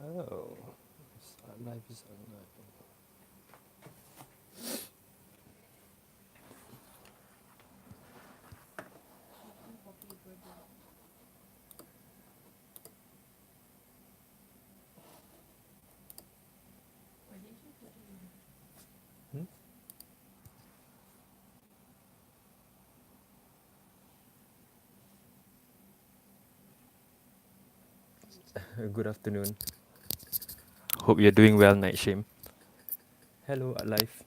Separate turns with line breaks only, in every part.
Oh, life is online. Hmm? Good afternoon. Hope you're doing well, Night Shame. Hello, life.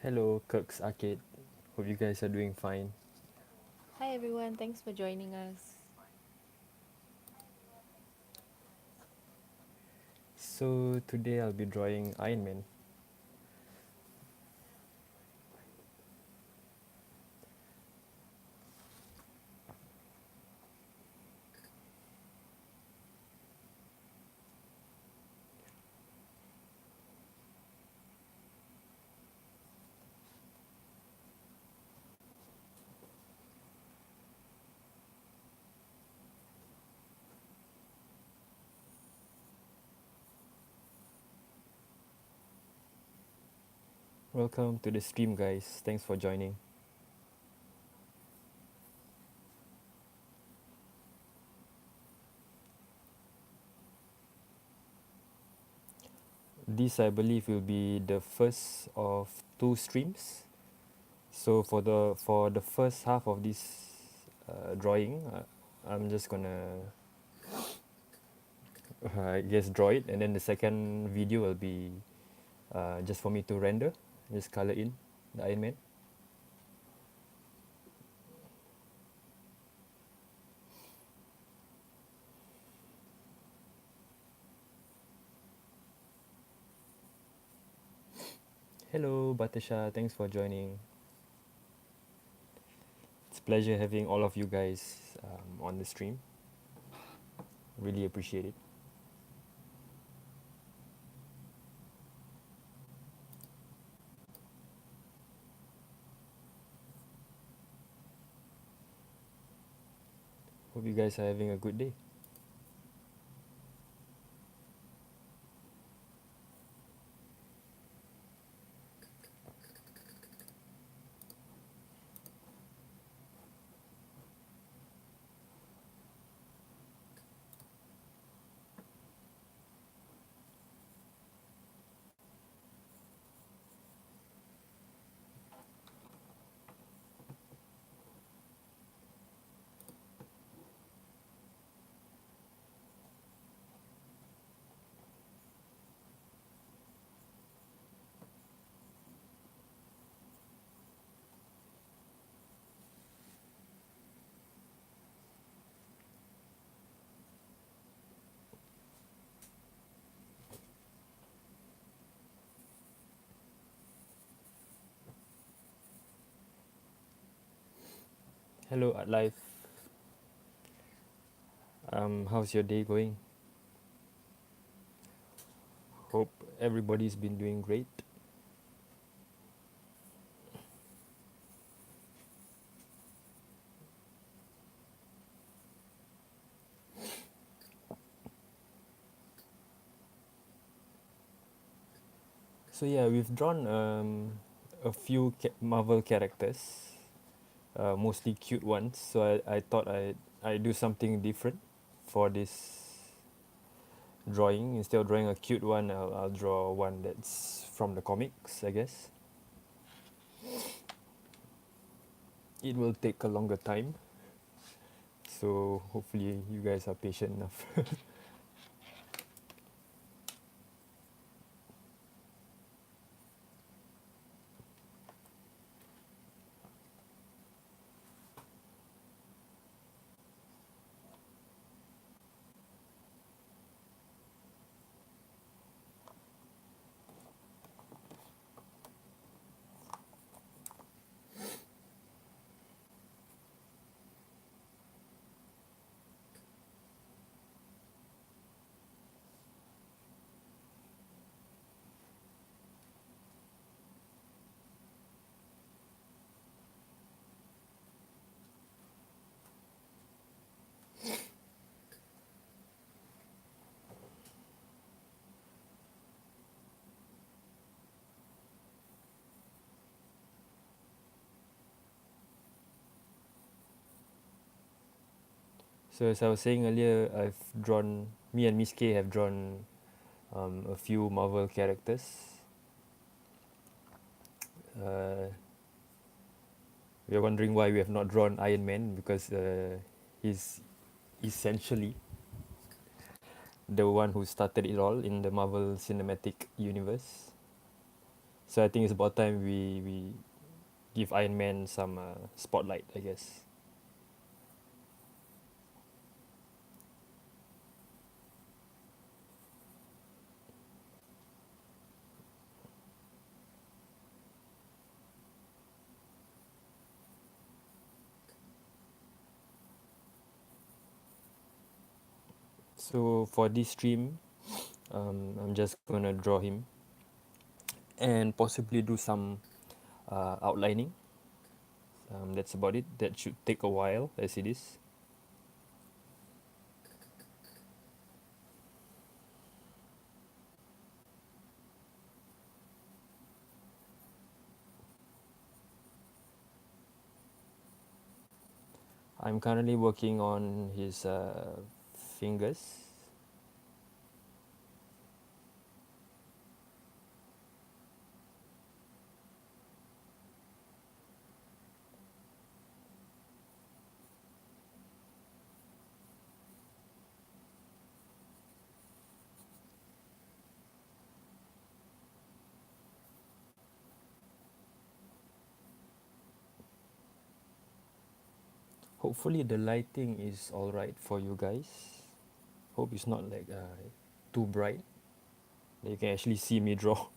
Hello, Kirk's Arcade. Hope you guys are doing fine.
Hi everyone, thanks for joining us.
So today I'll be drawing Ironman. Welcome to the stream, guys. Thanks for joining. This, I believe, will be the first of two streams. So for the first half of this drawing, I'm just gonna I guess draw it, and then the second video will be just for me to render, just color in the Iron Man. Hello, Batasha. Thanks for joining. It's a pleasure having all of you guys on the stream. Really appreciate it. Hope you guys are having a good day. Hello, at life. How's your day going? Hope everybody's been doing great. So yeah, we've drawn a few Marvel characters, mostly cute ones. So I thought I do something different for this drawing. Instead of drawing a cute one, I'll draw one that's from the comics, I guess. It will take a longer time, so hopefully you guys are patient enough. So as I was saying earlier, me and Miss K have drawn a few Marvel characters. Uh, we are wondering why we have not drawn Iron Man because he's essentially the one who started it all in the Marvel Cinematic Universe. So I think it's about time we give Iron Man some spotlight, I guess. So for this stream, I'm just gonna draw him and possibly do some outlining. That's about it. That should take a while as it is. I'm currently working on his fingers. Hopefully the lighting is alright for you guys. Hope it's not like too bright. That you can actually see me draw.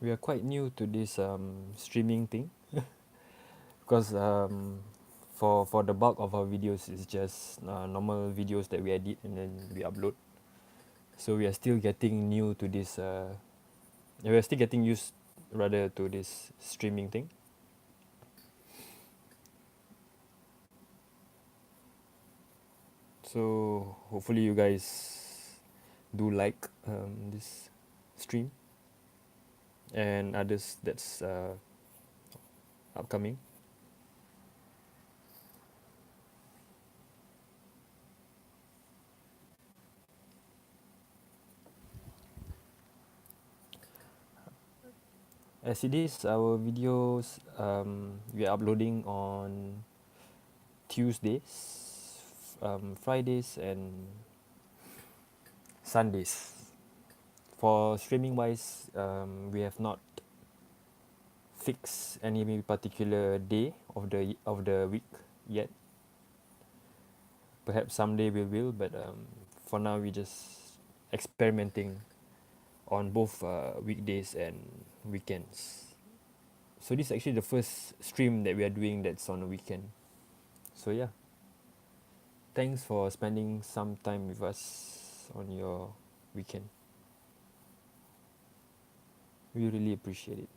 We are quite new to this streaming thing because for the bulk of our videos it's just normal videos that we edit and then we upload. So we are still getting new to this. We are still getting used rather to this streaming thing. So hopefully you guys do like this stream and others that's upcoming. As it is, our videos we are uploading on Tuesdays, Fridays, and Sundays. For streaming wise, we have not fixed any particular day of the week yet. Perhaps someday we will, but for now we just experimenting on both weekdays and weekends. So this is actually the first stream that we are doing that's on a weekend. So yeah, thanks for spending some time with us on your weekend. We really appreciate it.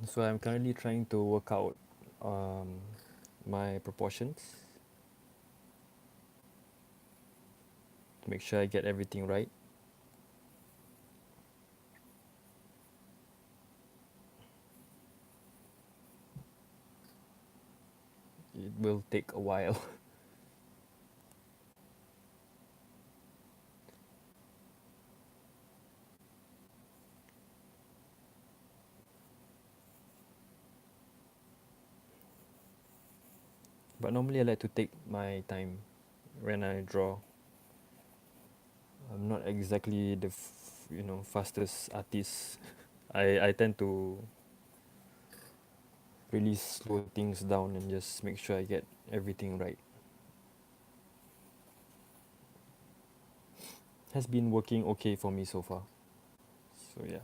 So I'm currently trying to work out my proportions to make sure I get everything right. It will take a while. But normally I like to take my time when I draw. I'm not exactly the fastest artist. I tend to really slow things down and just make sure I get everything right. Has been working okay for me so far. So yeah.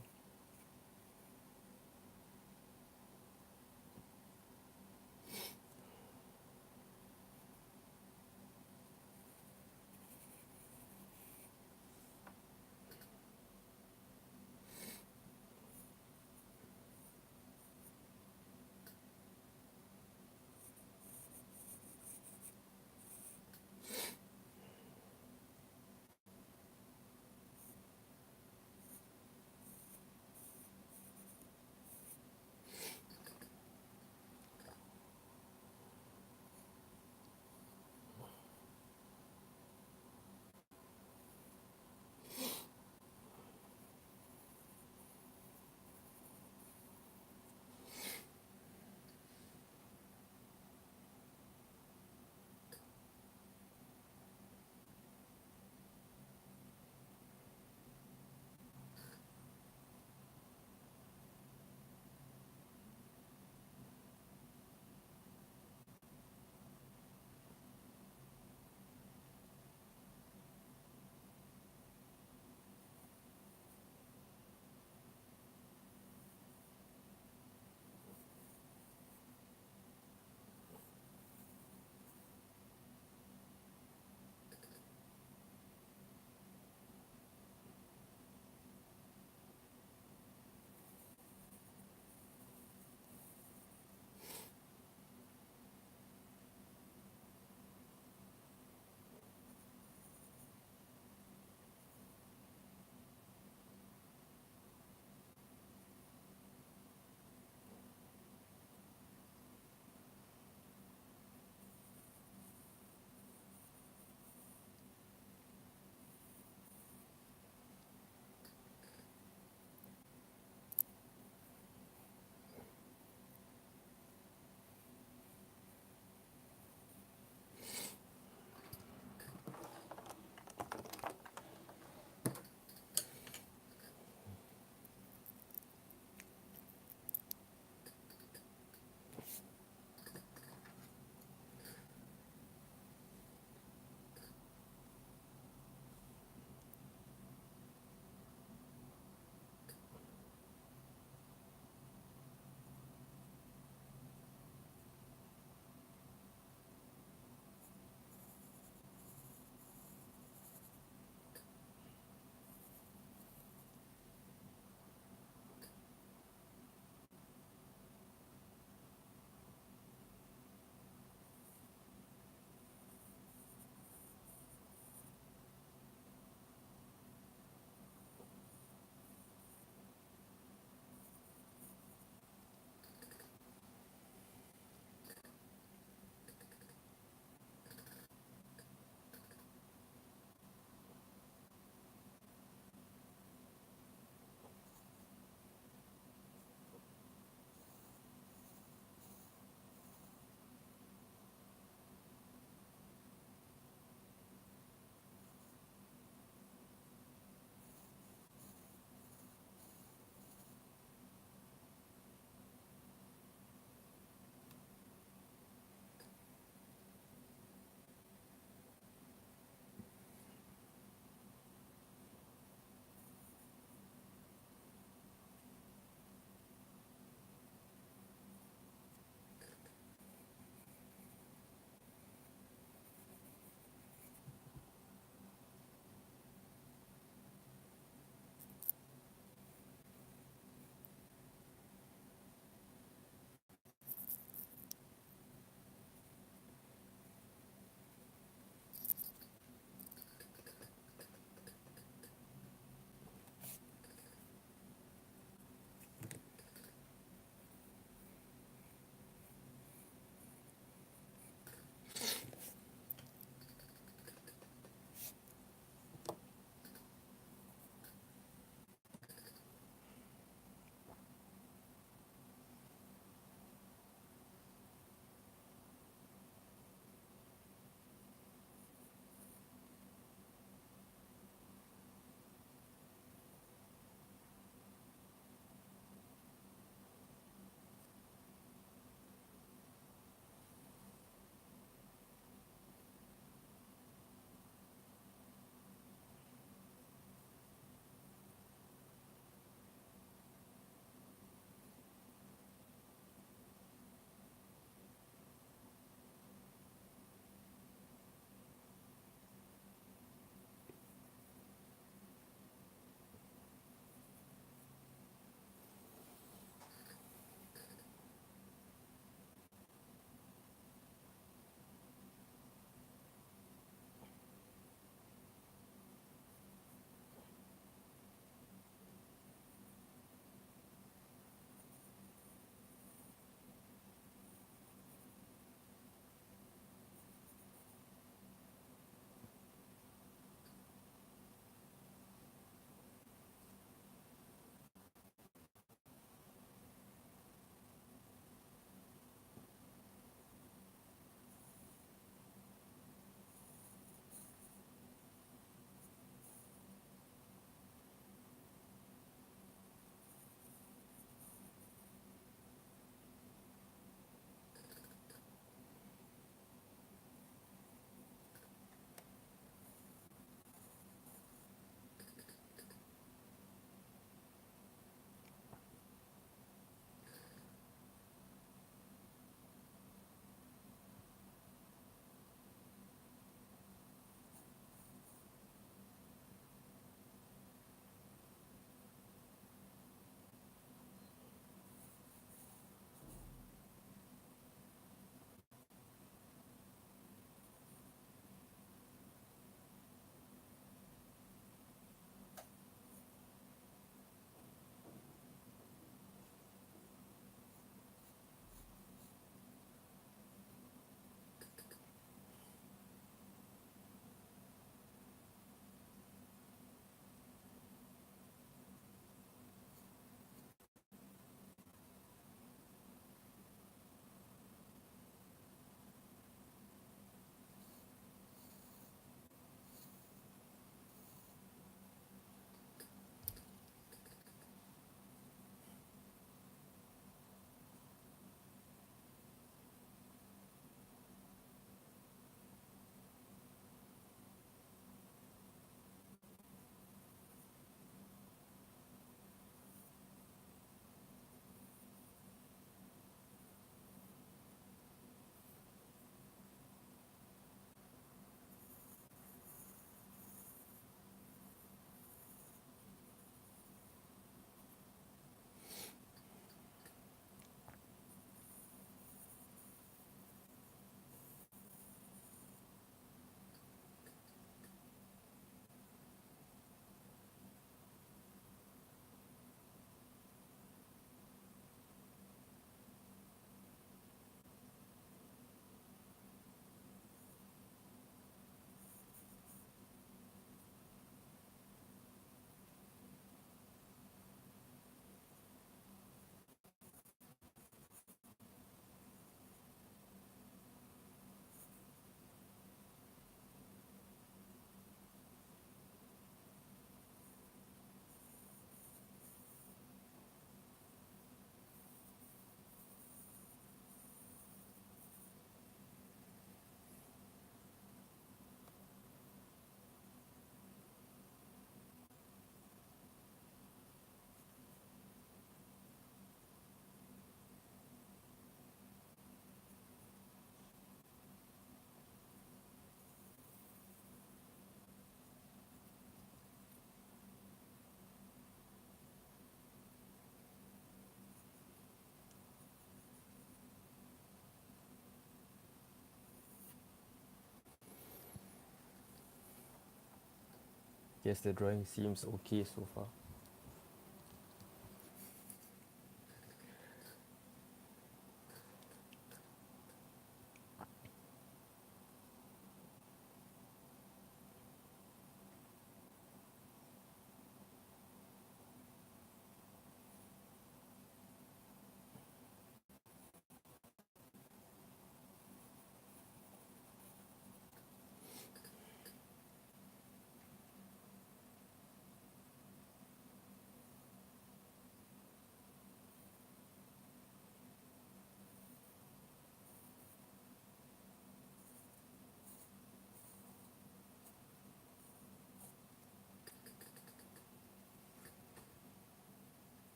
Guess the drawing seems okay so far.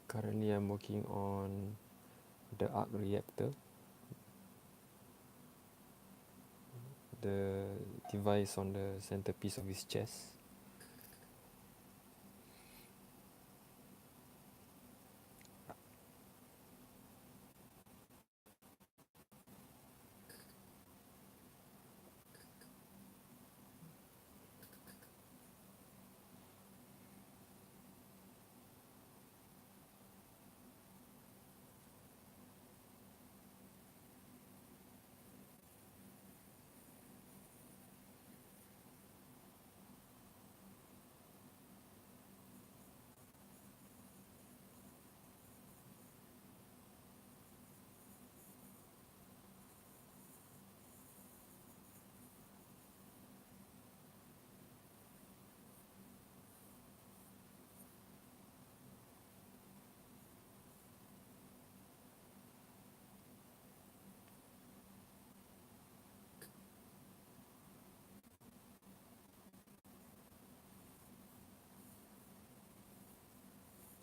Currently I'm working on the arc reactor, the device on the centerpiece of his chest.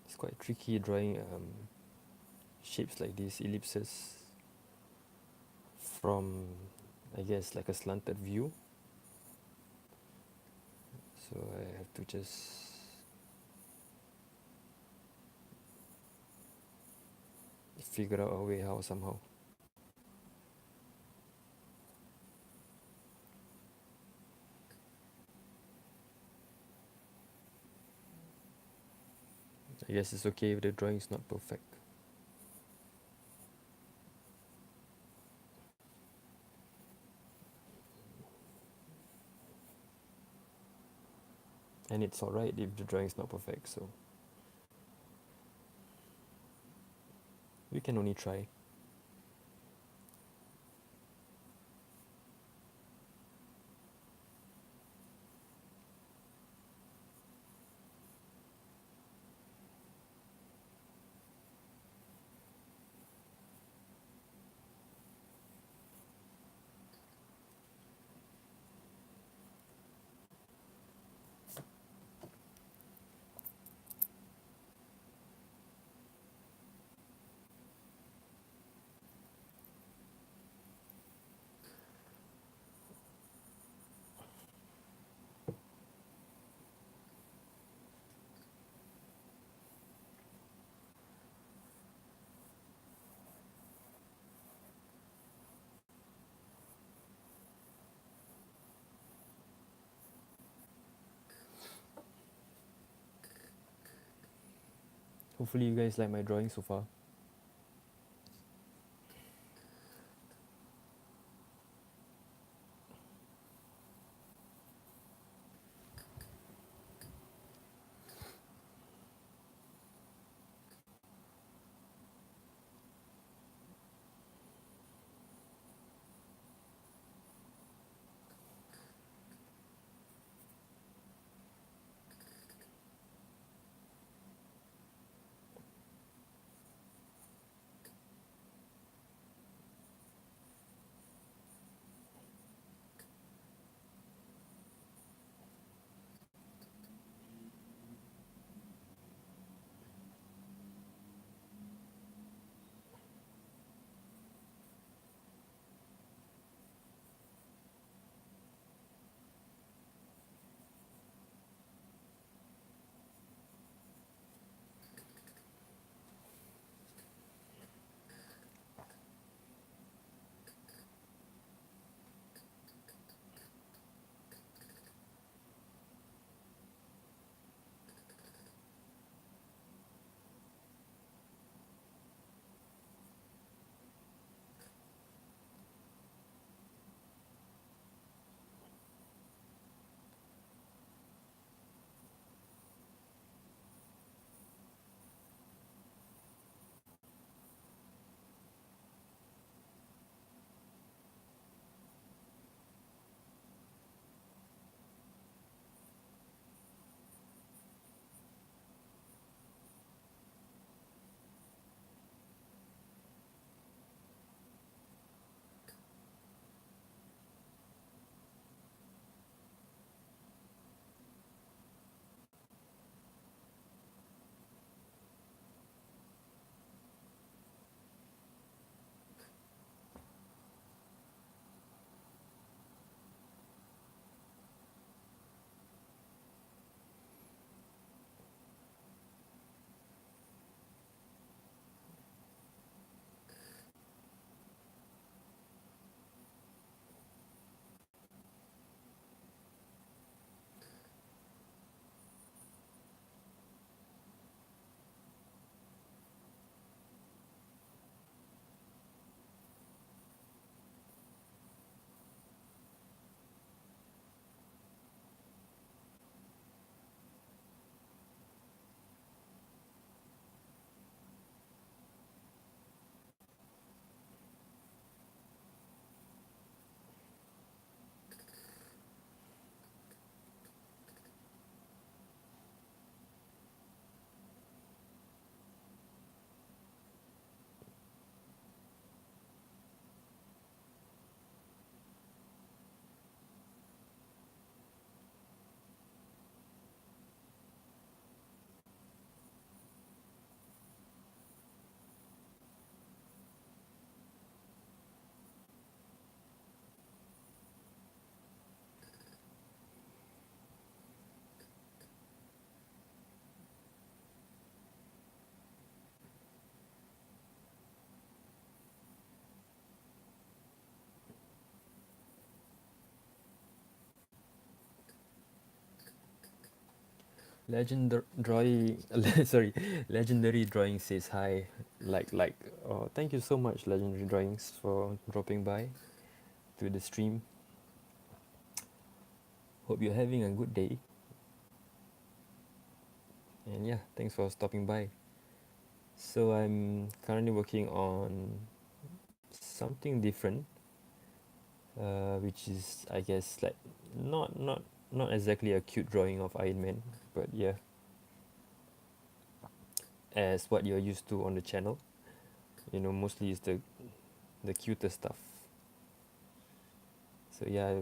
It's quite tricky drawing shapes like these ellipses from, I guess, like a slanted view. So I have to just figure out a way how somehow. I guess it's okay if the drawing is not perfect. And it's alright if the drawing is not perfect, so we can only try. Hopefully you guys like my drawing so far. Sorry, legendary drawing says hi. Like. Oh, thank you so much, legendary drawings, for dropping by to the stream. Hope you're having a good day. And yeah, thanks for stopping by. So I'm currently working on something different, which is, I guess, like not not not exactly a cute drawing of Iron Man, but yeah, as what you're used to on the channel. Mostly is the cuter stuff. So yeah,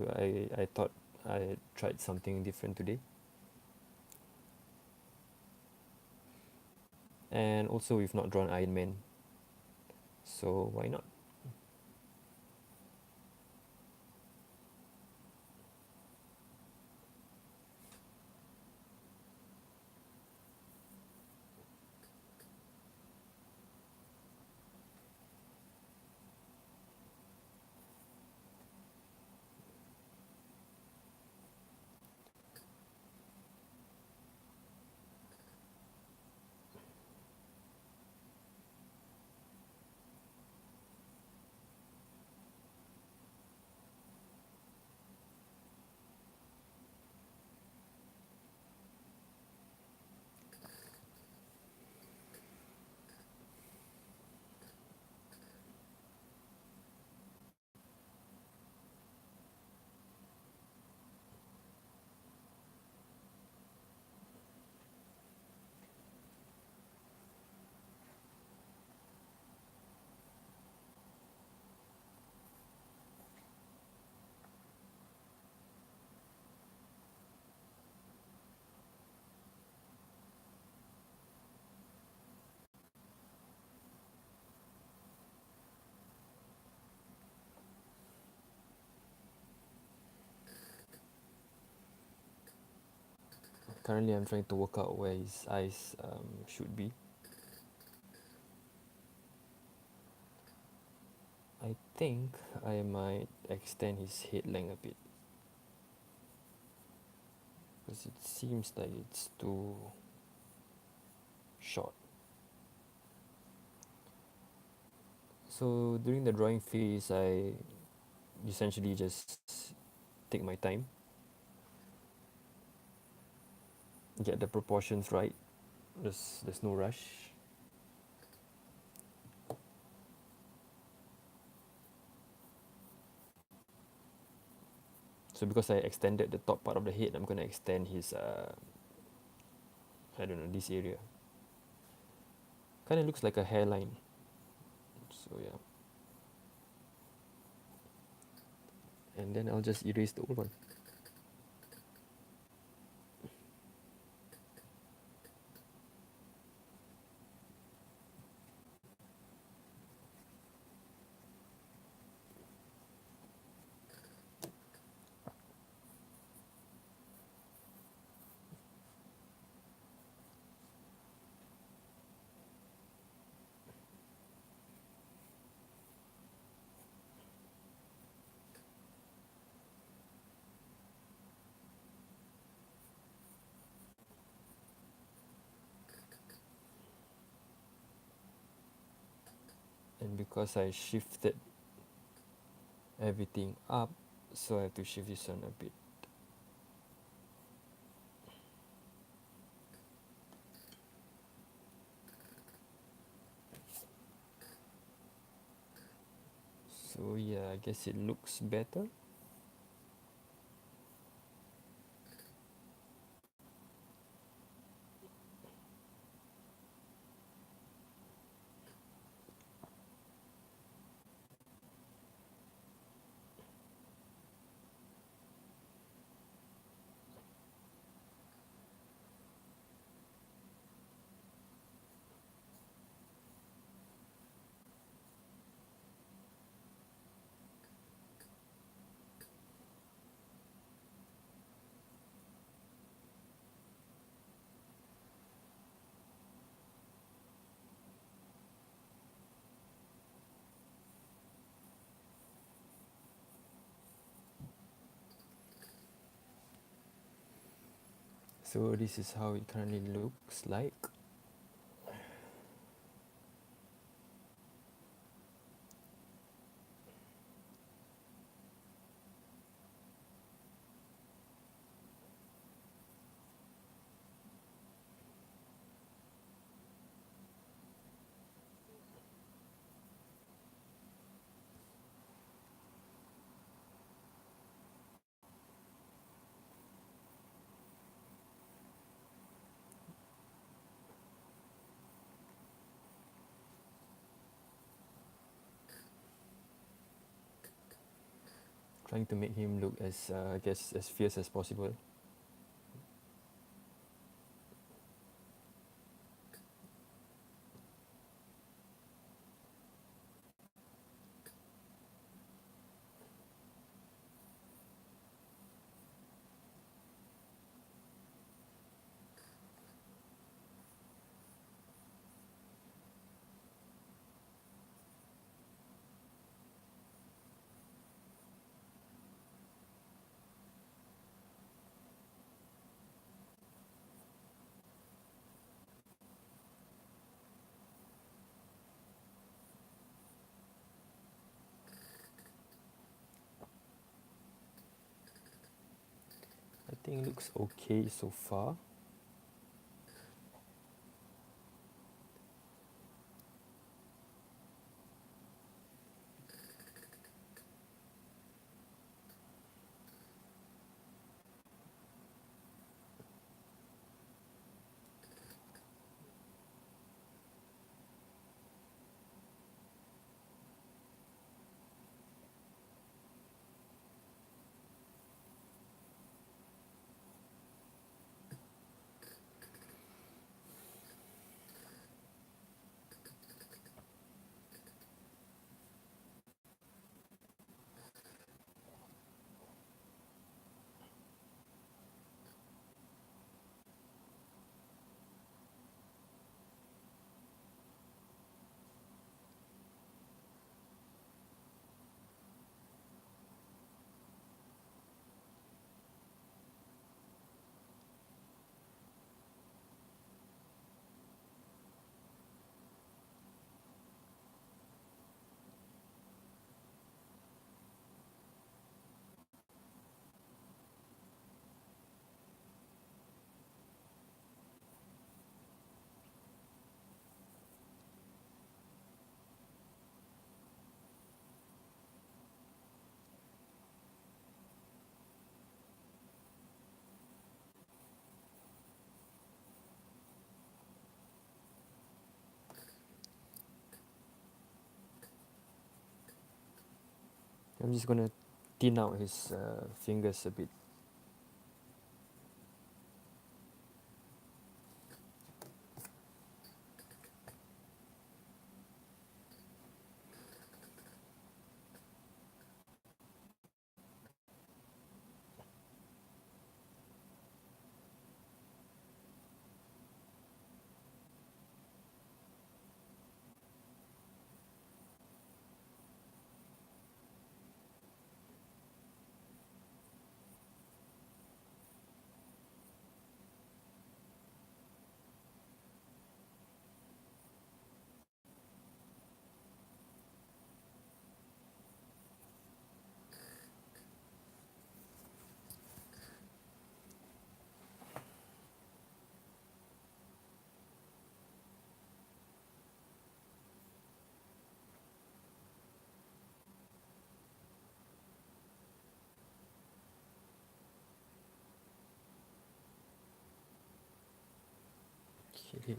I thought I tried something different today, and also we've not drawn Iron Man, so why not? Currently, I'm trying to work out where his eyes should be. I think I might extend his head length a bit because it seems like it's too short. So during the drawing phase, I essentially just take my time, get the proportions right. There's no rush. So because I extended the top part of the head, I'm gonna extend his I don't know, this area. Kind of looks like a hairline. So yeah, and then I'll just erase the old one. And because I shifted everything up, so I have to shift this one a bit. So yeah, I guess it looks better. So this is how it currently looks like. Trying to make him look as I guess as fierce as possible. I think it looks okay so far. I'm just gonna thin out his fingers a bit. Okay.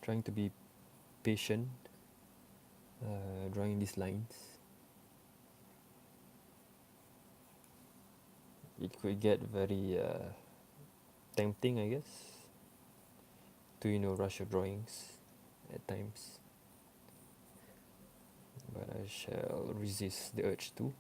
Trying to be patient, drawing these lines. It could get very tempting, I guess, to rush your drawings. at times, but I shall resist the urge to.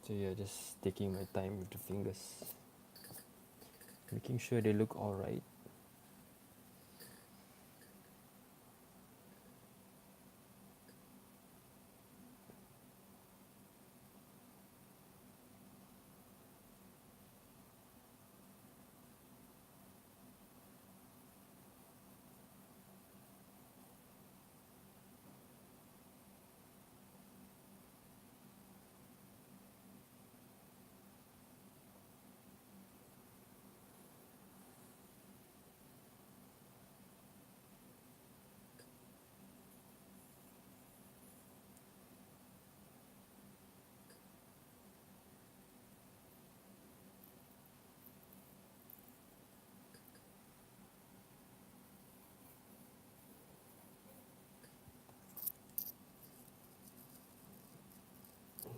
So yeah, just taking my time with the fingers, making sure they look alright.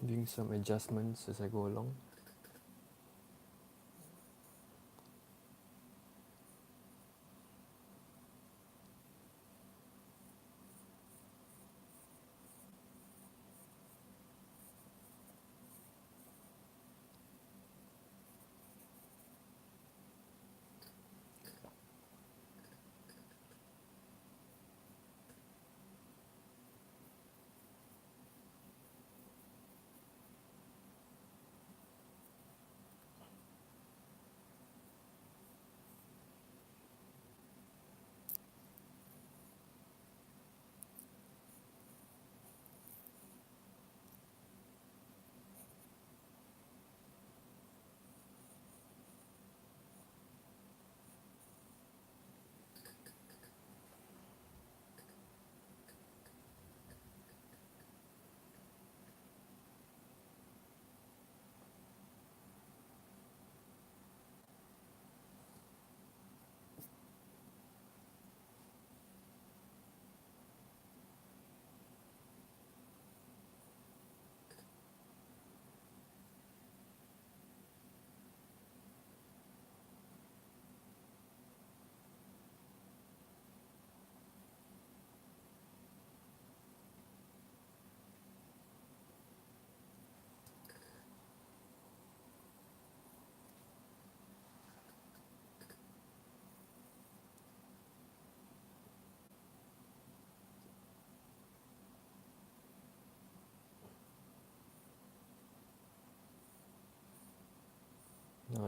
Doing some adjustments as I go along.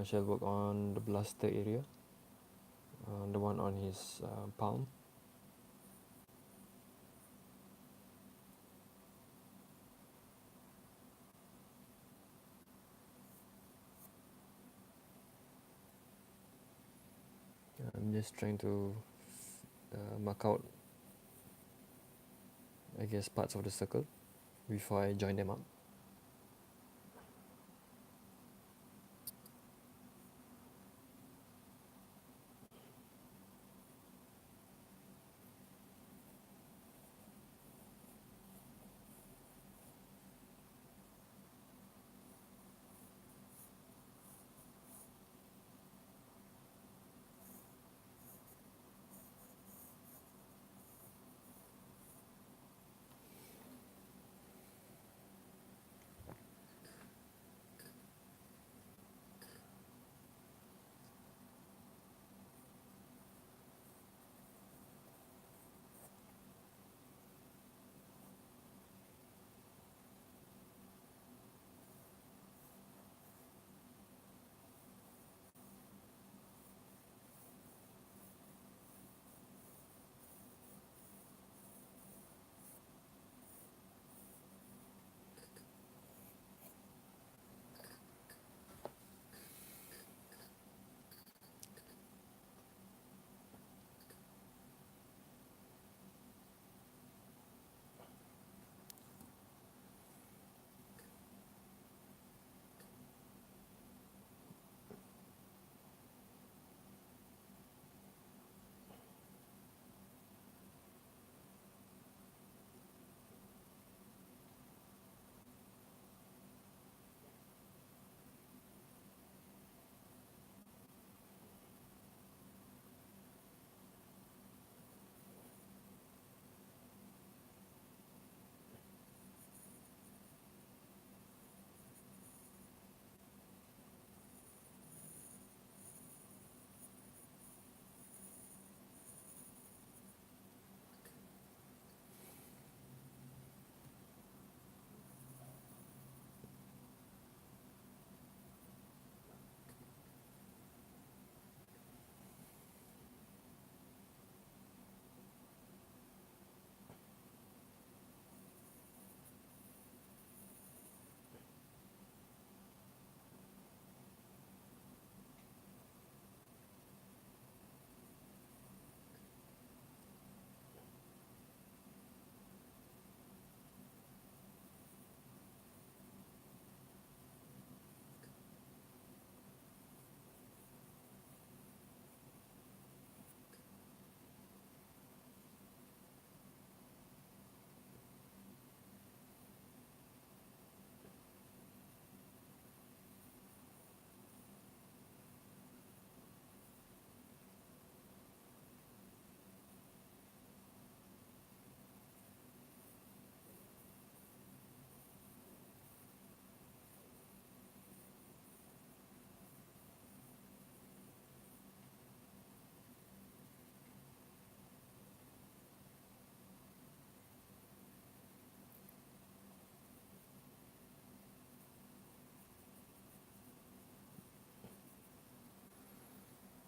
I shall work on the blaster area, the one on his palm. I'm just trying to mark out, I guess, parts of the circle before I join them up.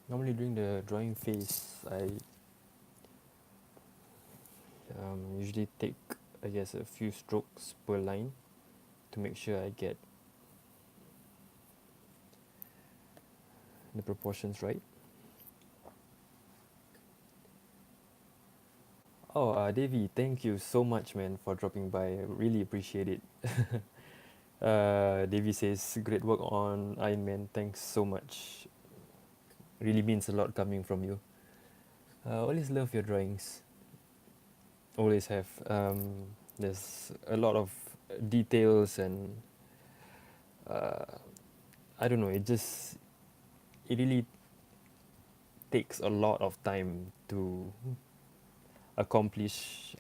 Normally during the drawing phase, I usually take, I guess, a few strokes per line to make sure I get the proportions right. Oh, Devi, thank you so much, man, for dropping by. I really appreciate it. Devi says, great work on Ironman. Thanks so much. Really means a lot coming from you. Always love your drawings. Always have. There's a lot of details and uh, I don't know. It really takes a lot of time to accomplish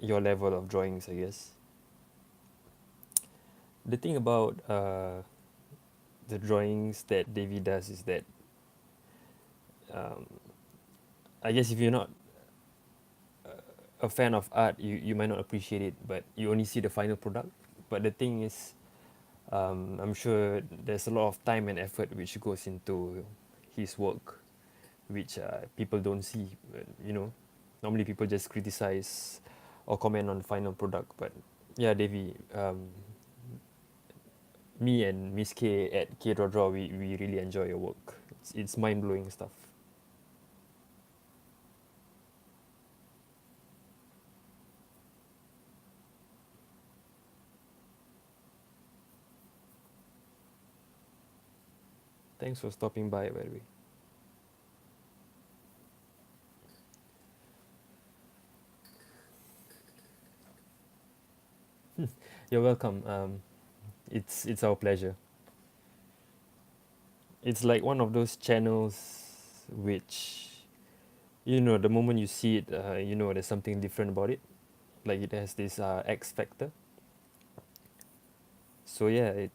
your level of drawings, I guess. The thing about the drawings that Devi does is that um, I guess if you're not a fan of art, you might not appreciate it, but you only see the final product. But the thing is, I'm sure there's a lot of time and effort which goes into his work, which people don't see. You know, normally people just criticize or comment on the final product. But yeah, Davey, me and Miss K at K Draw Draw, we really enjoy your work. It's mind blowing stuff. Thanks for stopping by, by the way. You're welcome. It's our pleasure. It's like one of those channels which, you know, the moment you see it, you know there's something different about it. Like it has this X factor. So yeah,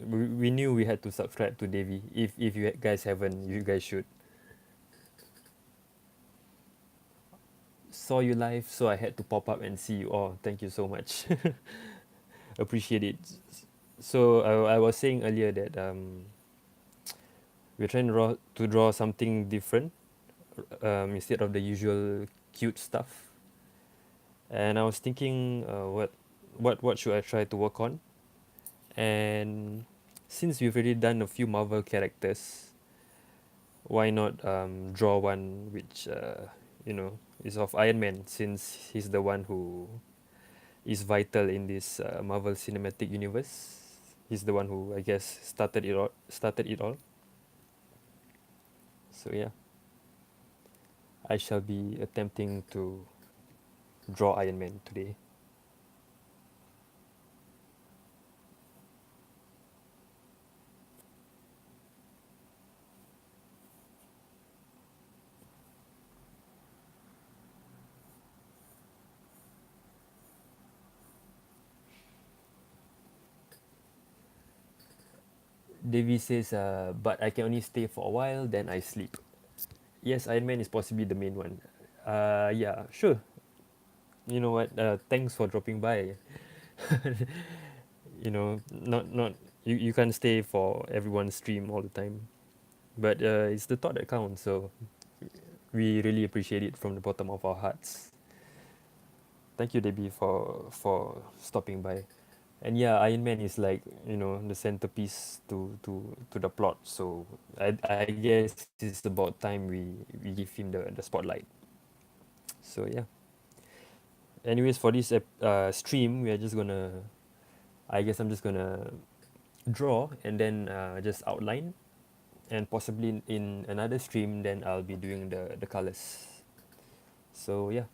we knew we had to subscribe to Devi. If you guys haven't, you guys should. Saw you live, so I had to pop up and see you. Oh, thank you so much. Appreciate it. So I was saying earlier that we're trying to draw something different, instead of the usual cute stuff. And I was thinking, what should I try to work on? And since we've already done a few Marvel characters, why not draw one which you know is of Iron Man, since he's the one who is vital in this Marvel Cinematic Universe. He's the one who I guess started it all. Started it all. So yeah, I shall be attempting to draw Iron Man today. Davy says, but I can only stay for a while, then I sleep. Yes, Iron Man is possibly the main one. Yeah, sure. You know what? Thanks for dropping by. You know, not you can't stay for everyone's stream all the time, but it's the thought that counts. So we really appreciate it from the bottom of our hearts. Thank you, Debbie, for stopping by. And yeah, Iron Man is like, you know, the centerpiece to the plot. So I guess it's about time we give him the spotlight. So yeah. Anyways, for this stream, we are just gonna. I guess I'm just gonna draw and then just outline, and possibly in another stream, then I'll be doing the colors. So yeah.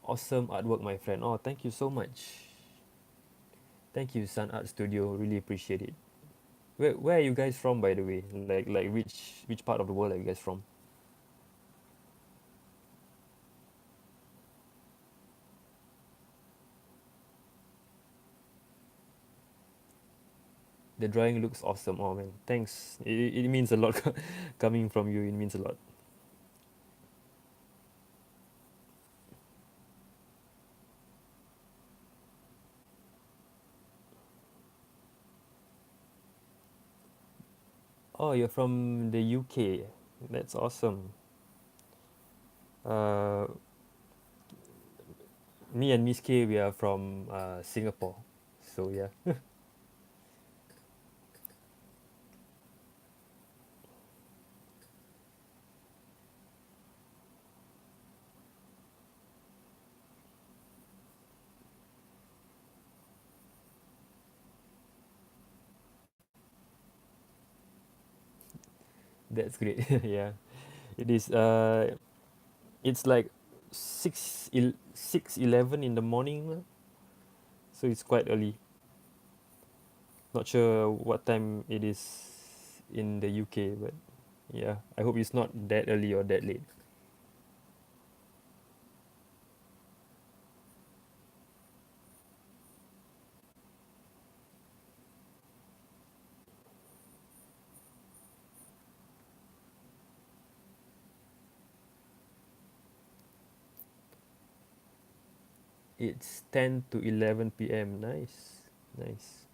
Awesome artwork, my friend. Oh, thank you so much. Thank you, Sun Art Studio. Really appreciate it. Where are you guys from, by the way? Like which part of the world are you guys from? The drawing looks awesome. Oh man, thanks. It means a lot coming from you. It means a lot. Oh, you're from the UK. That's awesome. Uh, Me and Miss K, we are from Singapore. So yeah, that's great. Yeah, it is. It's like 6:11 in the morning, so it's quite early. Not sure what time it is in the UK, but yeah, I hope it's not that early or that late. It's 10 to 11 p.m. Nice. Nice.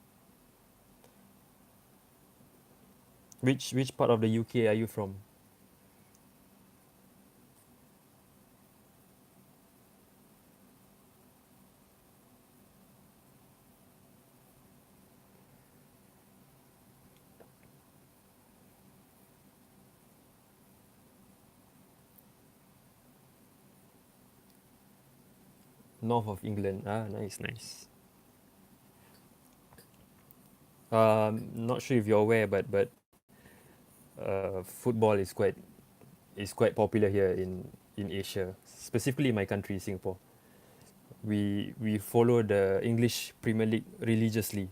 Which part of the UK are you from? North of England. Ah, nice, nice. Not sure if you're aware, but football is quite popular here in Asia, specifically my country, Singapore. We follow the English Premier League religiously.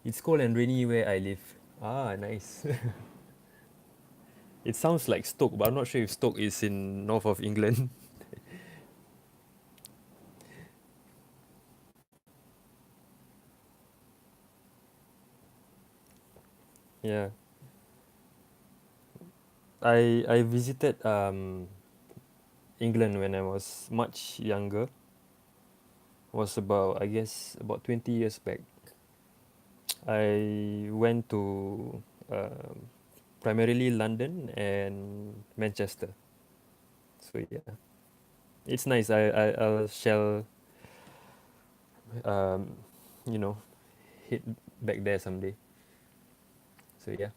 It's cold and rainy where I live. Ah, nice. It sounds like Stoke, but I'm not sure if Stoke is in north of England. Yeah, I visited England when I was much younger. Was about, I guess, about 20 years back. I went to primarily London and Manchester. So yeah, it's nice. I'll shall um, you know hit back there someday. So yeah,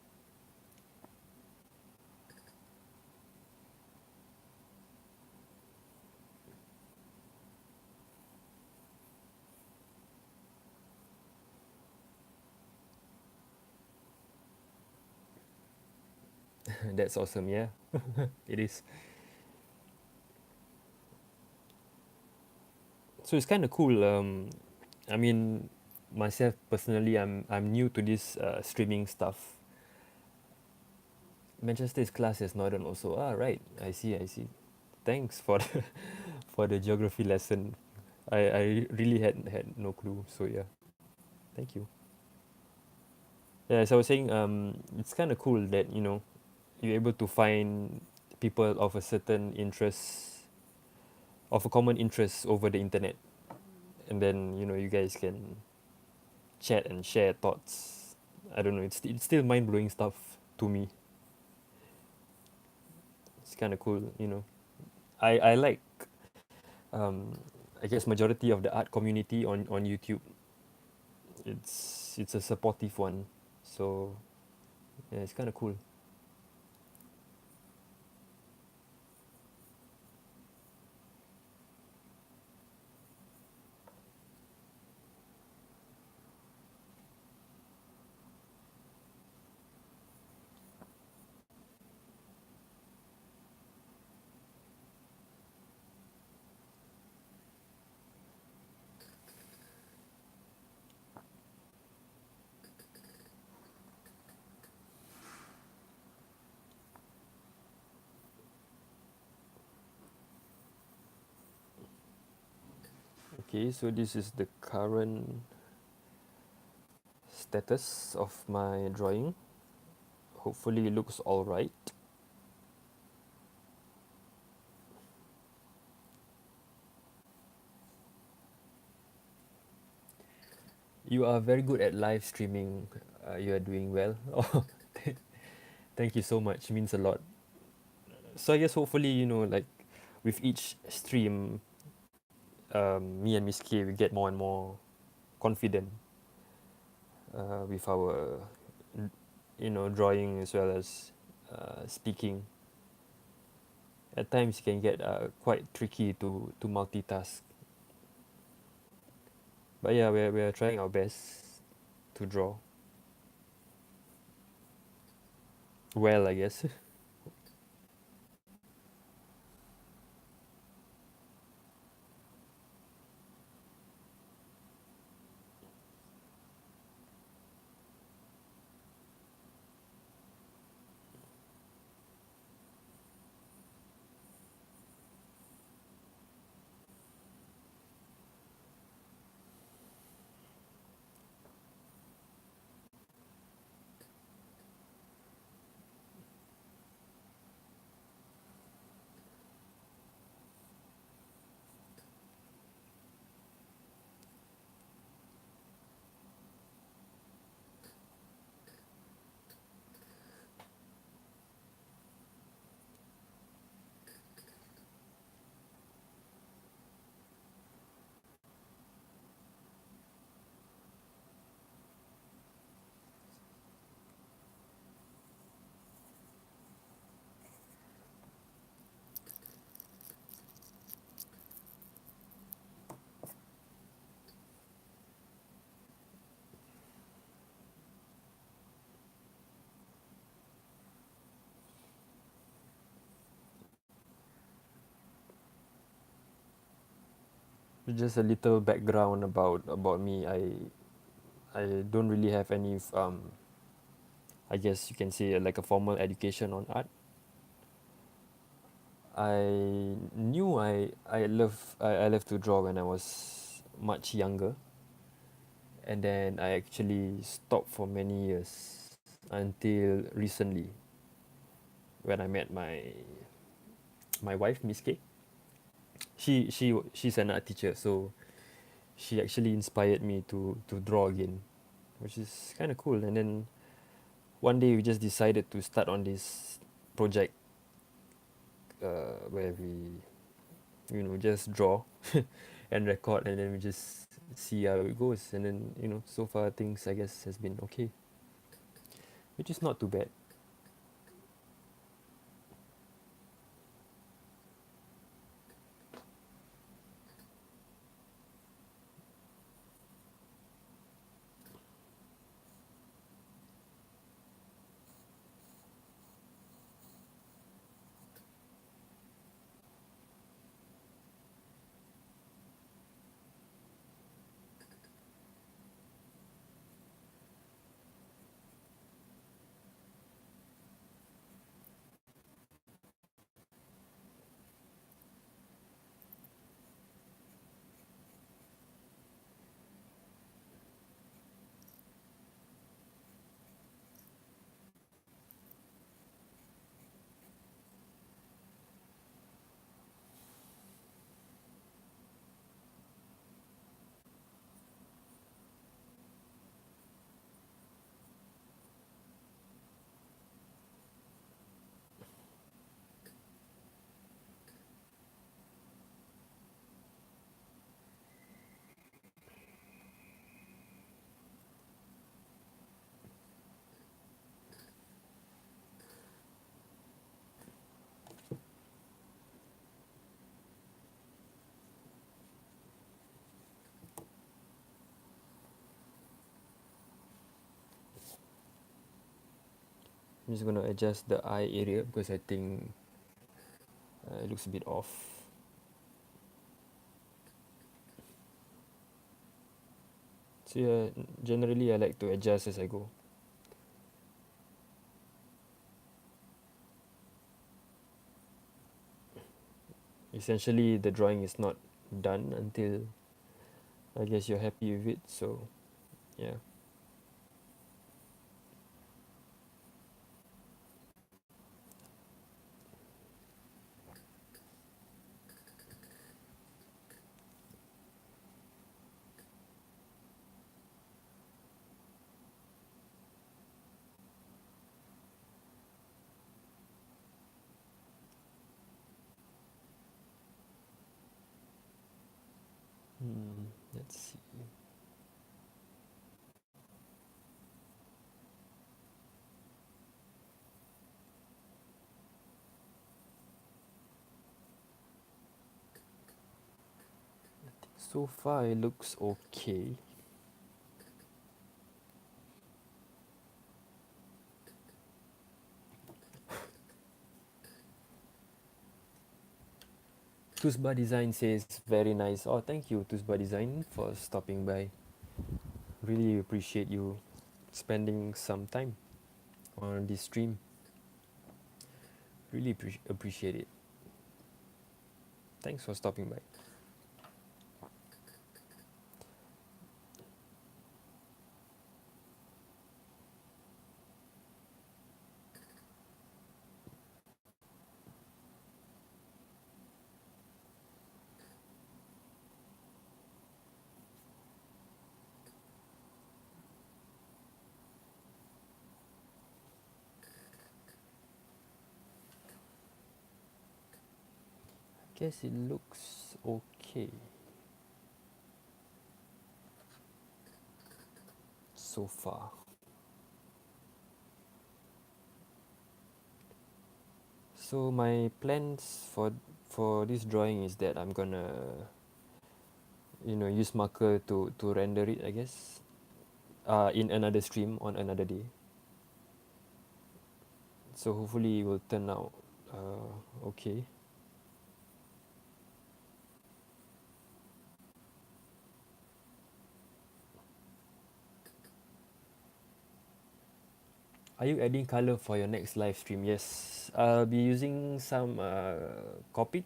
that's awesome. Yeah, it is. So it's kind of cool. I mean, myself personally, I'm new to this streaming stuff. Manchester is classed as northern also. Ah, right. I see. I see. Thanks for the for the geography lesson. I really had no clue. So yeah, thank you. Yeah, as I was saying, it's kind of cool that you're able to find people of a certain interest, of a common interest over the internet, and then you guys can chat and share thoughts. I don't know. It's still mind blowing stuff to me. It's kind of cool. I like um, I guess majority of the art community on YouTube. It's a supportive one, so yeah, it's kind of cool. Okay, so this is the current status of my drawing. Hopefully, it looks all right. You are very good at live streaming. You are doing well. Oh, thank you so much. Means a lot. So I guess hopefully like with each stream, me and Miss K we get more and more confident with our drawing as well as speaking. At times it can get quite tricky to multitask. But yeah, we're trying our best to draw well, I guess. Just a little background about me. I don't really have any I guess you can say like a formal education on art. I knew I love to draw when I was much younger, and then I actually stopped for many years until recently when I met my wife, Miss K. She's an art teacher, so she actually inspired me to draw again, which is kind of cool. And then one day we just decided to start on this project where we just draw and record, and then we just see how it goes. And then so far things I guess has been okay, which is not too bad. I'm just gonna adjust the eye area because I think it looks a bit off. So yeah, generally I like to adjust as I go. Essentially the drawing is not done until I guess you're happy with it. So yeah. Let's see. So far it looks okay. Tusba Design says very nice. Oh, thank you, Tusba Design, for stopping by. Really appreciate you spending some time on this stream. Really appreciate it. Thanks for stopping by. Guess it looks okay so far. So my plans for this drawing is that I'm gonna use marker to render it, I guess. In another stream on another day. So hopefully it will turn out okay. Are you adding color for your next live stream? Yes, I'll be using some Copic.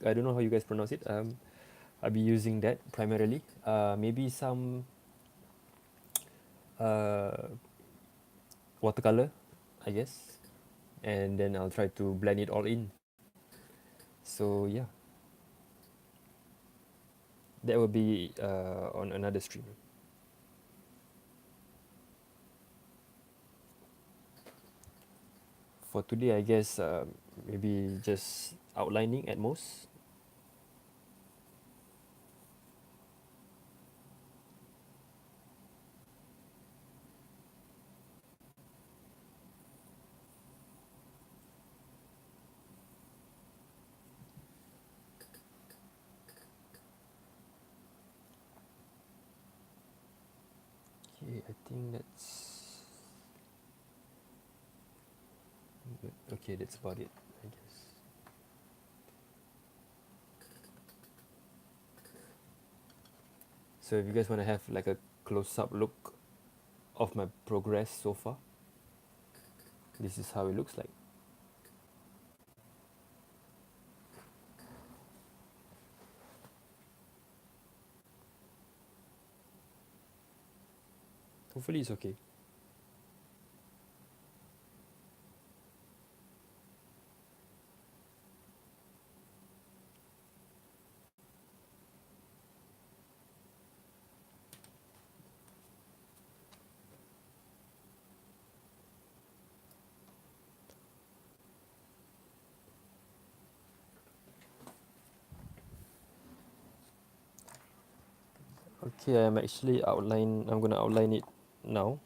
I don't know how you guys pronounce it. I'll be using that primarily. Maybe some uh, watercolor, I guess, and then I'll try to blend it all in. So yeah, that will be on another stream. For today, I guess maybe just outlining at most. Okay, I think that's good. Okay. That's about it, I guess. So if you guys want to have like a close-up look of my progress so far, this is how it looks like. Hopefully it's okay. Okay, I'm gonna outline it now.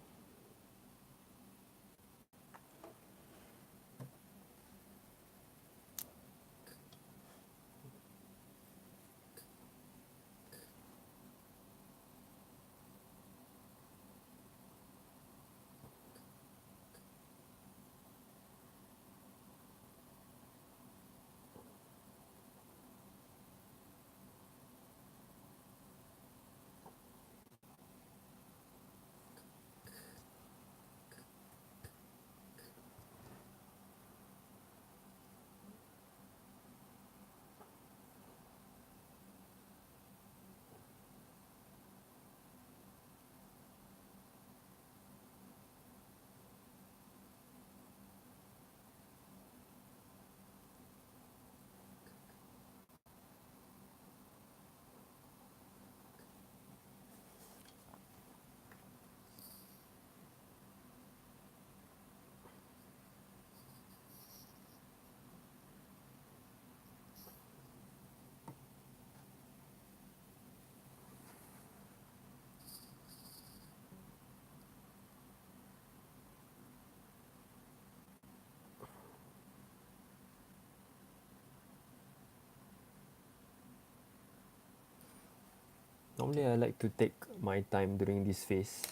Normally, I like to take my time during this phase,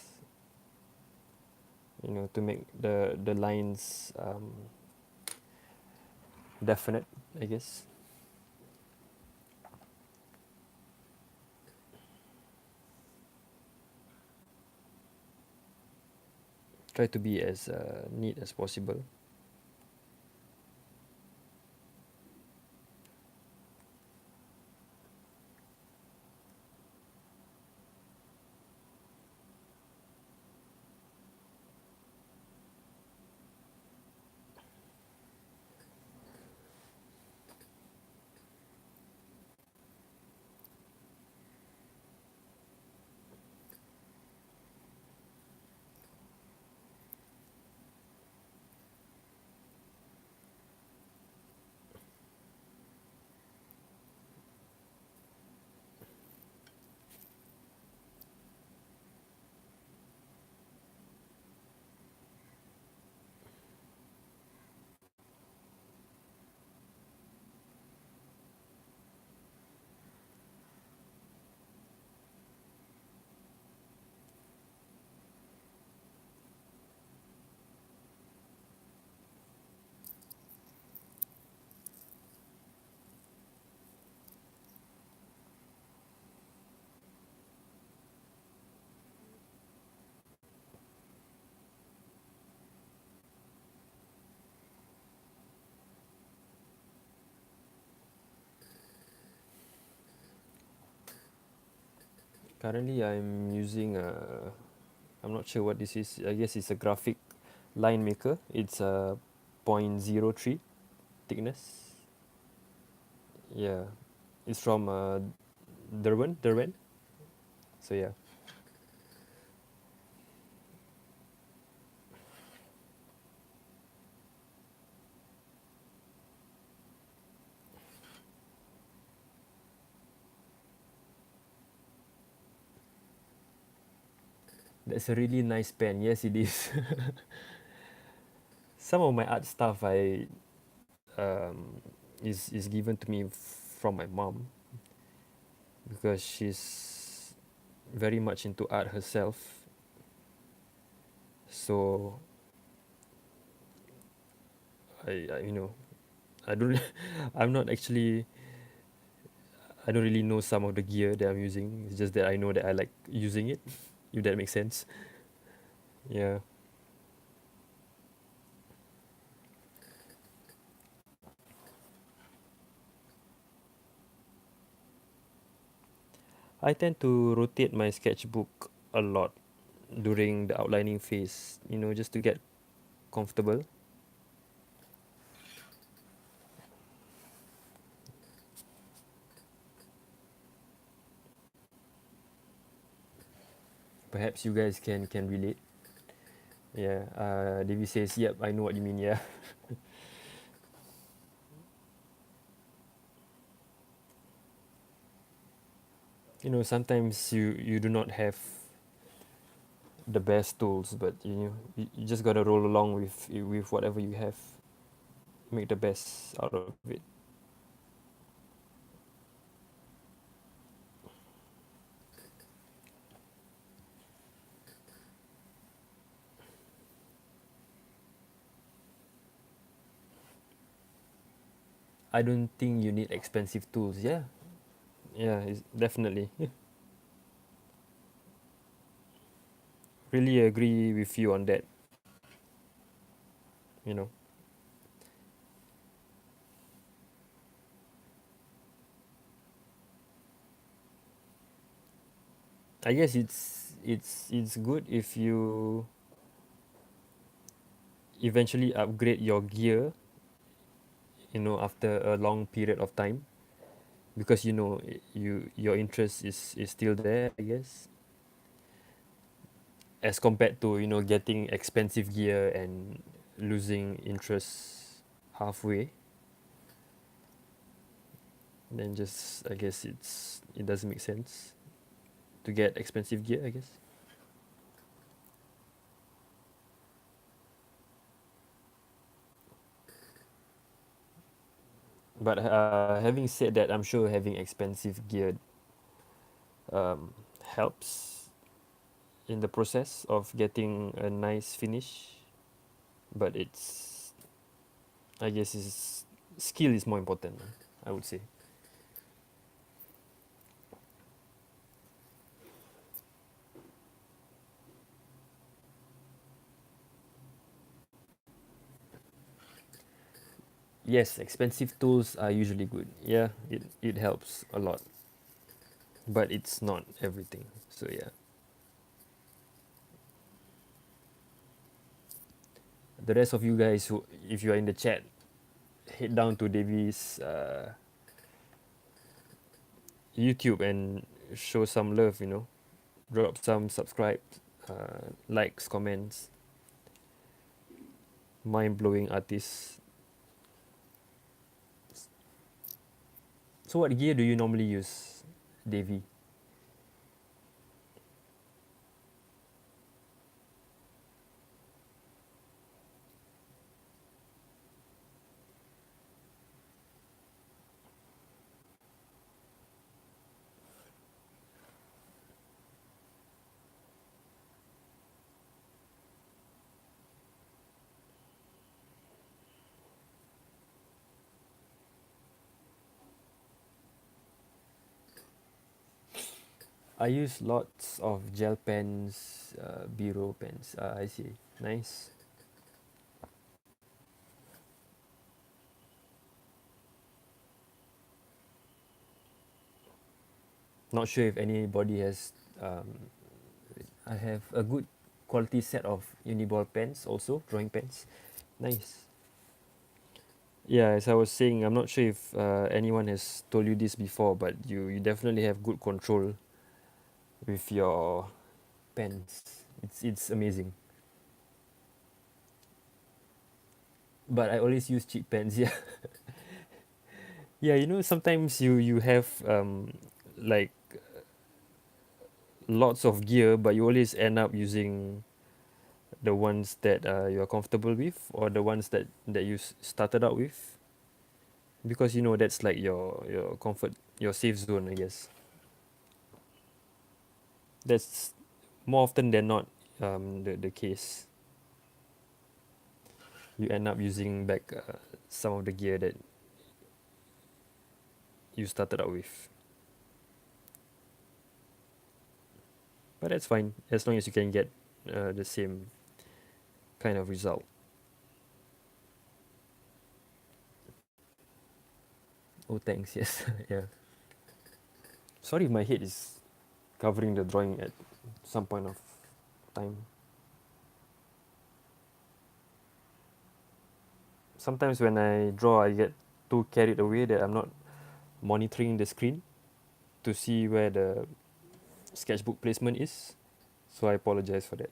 to make the lines definite, I guess. Try to be as neat as possible. Currently, I'm using I'm not sure what this is. I guess it's a graphic line maker. It's a 0.03 thickness. Yeah, it's from Derwent. So yeah, that's a really nice pen. Yes, it is. Some of my art stuff I um, is given to me from my mom because she's very much into art herself. So I I don't I'm not actually I don't really know some of the gear that I'm using. It's just that I know that I like using it, if that makes sense. Yeah. I tend to rotate my sketchbook a lot during the outlining phase, just to get comfortable. Perhaps you guys can relate. Yeah. Devi says, "Yep, I know what you mean." Yeah. Sometimes you do not have the best tools, but you just gotta roll along with whatever you have. Make the best out of it. I don't think you need expensive tools. Yeah, yeah, it's definitely. Really agree with you on that. You know, I guess it's good if you eventually upgrade your gear. After a long period of time, because your interest is still there. I guess, as compared to getting expensive gear and losing interest halfway. Then just I guess it doesn't make sense to get expensive gear, I guess. But having said that, I'm sure having expensive gear um, helps in the process of getting a nice finish. But I guess, skill is more important, I would say. Yes, expensive tools are usually good. Yeah, it helps a lot, but it's not everything. So yeah, the rest of you guys who, if you are in the chat, head down to Davies YouTube and show some love. Drop some subscribe, likes, comments. Mind blowing artists. So what gear do you normally use, Davy? I use lots of gel pens, biro pens. I see. Nice. Not sure if anybody has Um, I have a good quality set of uniball pens also, drawing pens. Nice. Yeah, as I was saying, I'm not sure if anyone has told you this before, but you definitely have good control with your pens. It's amazing. But I always use cheap pens. Yeah, yeah. You know, sometimes you have like lots of gear, but you always end up using the ones that you're comfortable with, or the ones that you started out with, because you know that's like your comfort, your safe zone, I guess. That's more often than not the case. You end up using back some of the gear that you started out with. But that's fine as long as you can get the same kind of result. Oh, thanks. Yes. Yeah. Sorry if my head is covering the drawing at some point of time. Sometimes when I draw, I get too carried away that I'm not monitoring the screen to see where the sketchbook placement is. So I apologize for that.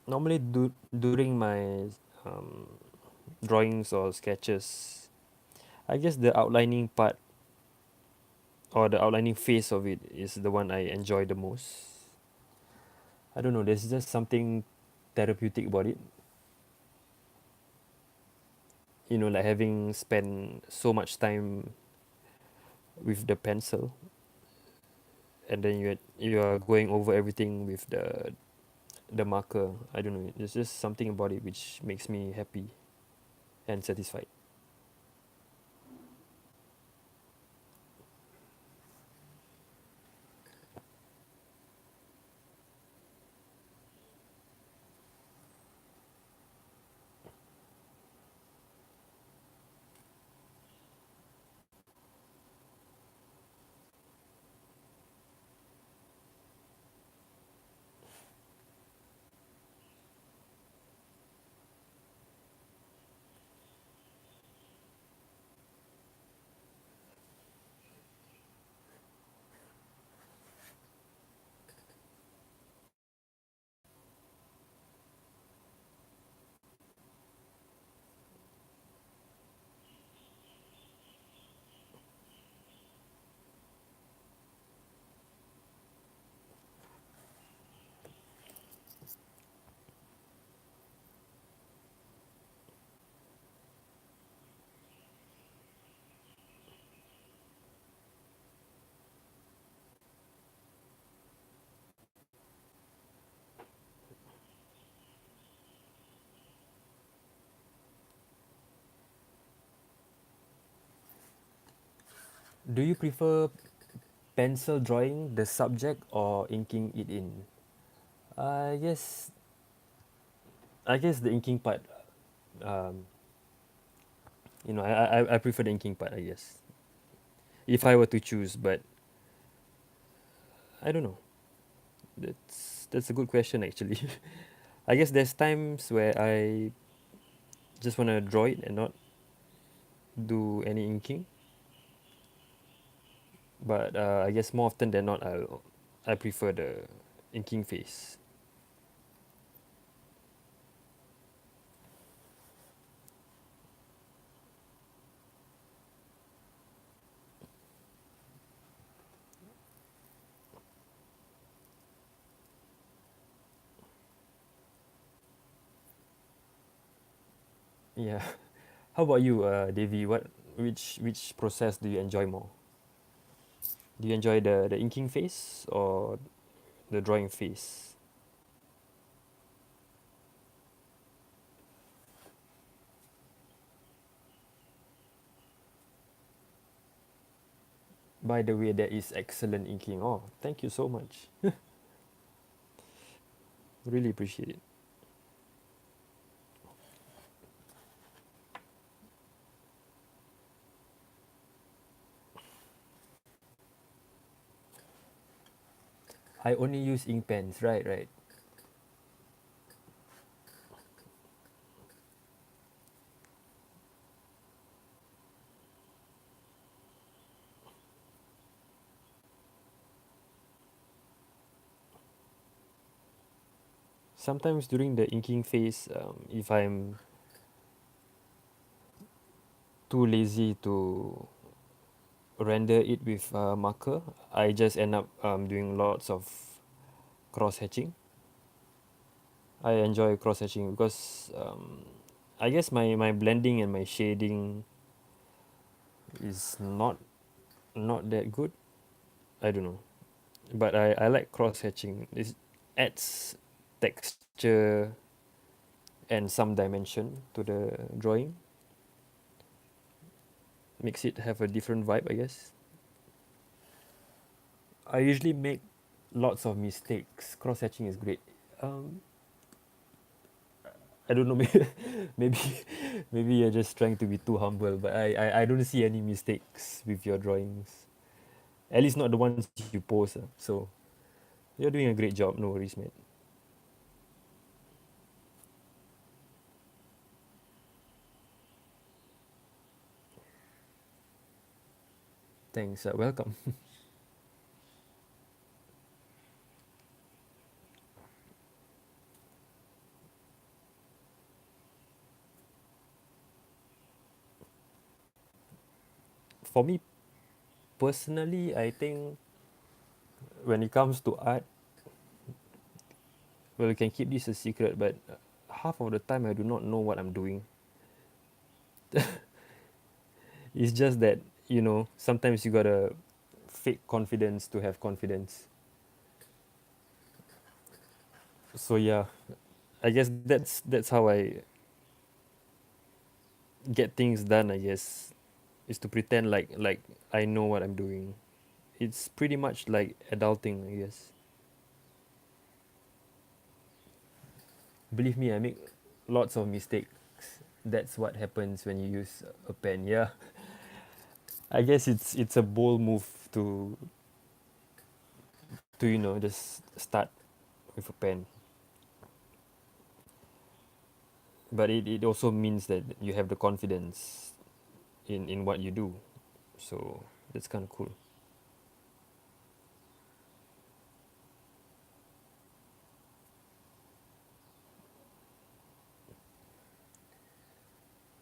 Normally, during my um, drawings or sketches, I guess the outlining part or the outlining phase of it is the one I enjoy the most. I don't know, there's just something therapeutic about it. You know, like having spent so much time with the pencil, and then you are going over everything with the marker. I don't know. There's just something about it which makes me happy and satisfied. Do you prefer pencil drawing the subject or inking it in? I guess I guess the inking part. Um, you know, I prefer the inking part. I guess if I were to choose, but I don't know. That's a good question actually. I guess there's times where I just wanna draw it and not do any inking. But I guess more often than not, I prefer the inking phase. Yeah. How about you, Davy? Which process do you enjoy more? Do you enjoy the inking phase or the drawing phase? By the way, that is excellent inking. Oh, thank you so much. Really appreciate it. I only use ink pens. Right, right. Sometimes during the inking phase, if I'm too lazy to render it with marker, I just end up doing lots of cross hatching. I enjoy cross hatching because I guess my blending and my shading is not that good. I don't know, but I like cross hatching. It adds texture and some dimension to the drawing. Makes it have a different vibe, I guess. I usually make lots of mistakes. Cross hatching is great. Um, I don't know, maybe maybe you're just trying to be too humble, but I don't see any mistakes with your drawings. At least not the ones you post. So you're doing a great job. No worries, mate. Thanks. Welcome. For me personally, I think when it comes to art, well, you can keep this a secret, but half of the time I do not know what I'm doing. It's just that, sometimes you gotta fake confidence to have confidence. So yeah, I guess that's how I get things done, I guess, is to pretend like I know what I'm doing. It's pretty much like adulting, I guess. Believe me, I make lots of mistakes. That's what happens when you use a pen. Yeah. I guess it's a bold move to just start with a pen. But it also means that you have the confidence in what you do. So that's kind of cool.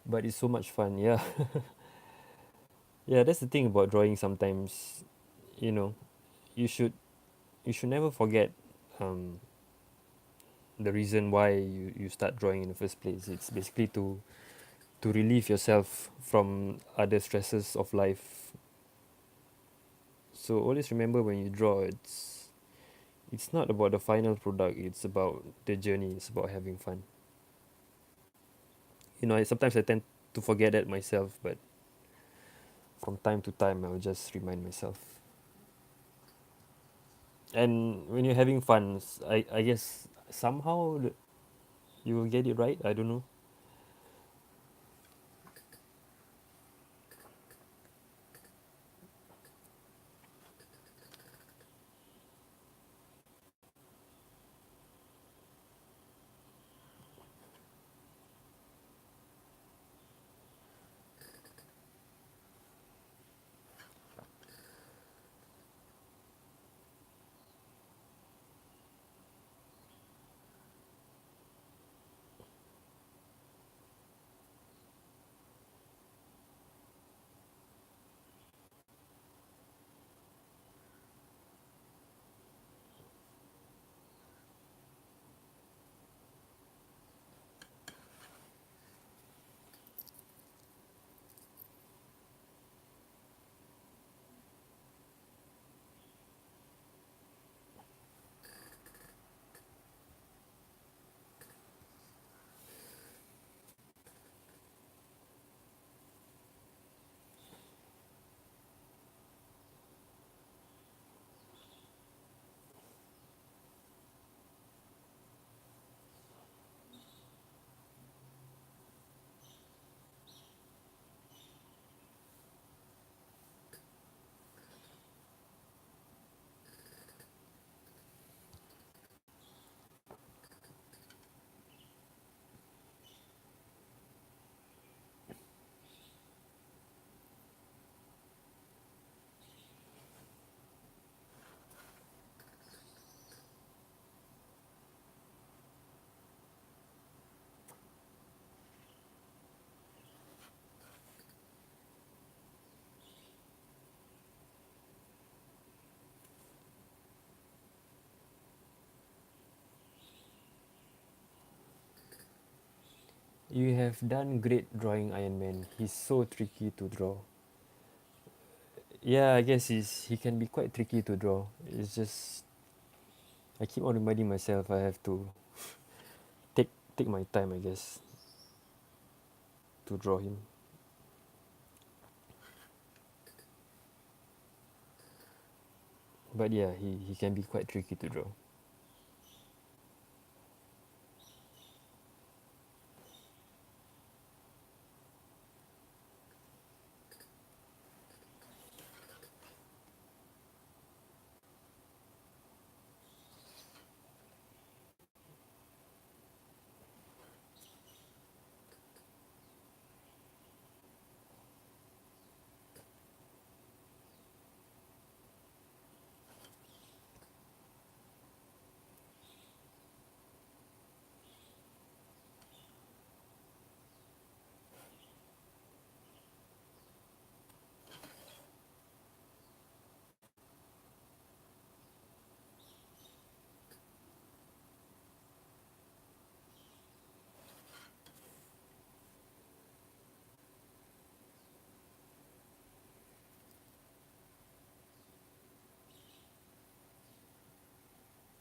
But it's so much fun. Yeah. Yeah, that's the thing about drawing sometimes. You know, you should you should never forget um, the reason why you start drawing in the first place. It's basically to relieve yourself from other stresses of life. So always remember when you draw, it's not about the final product. It's about the journey. It's about having fun. Sometimes I tend to forget that myself, but from time to time, I'll just remind myself. And when you're having fun, I guess somehow you will get it right. I don't know. You have done great drawing Iron Man. He's so tricky to draw. Yeah, I guess he can be quite tricky to draw. It's just I keep on reminding myself I have to take take my time, I guess, to draw him. But yeah, he can be quite tricky to draw.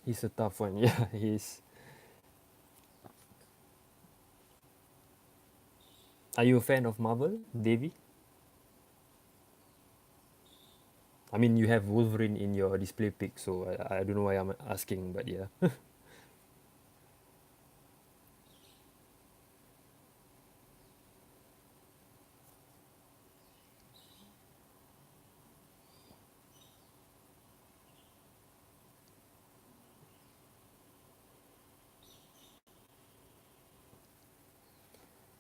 He's a tough one. Yeah, he's. Are you a fan of Marvel, Davy? I mean, you have Wolverine in your display pic, so I don't know why I'm asking, but yeah.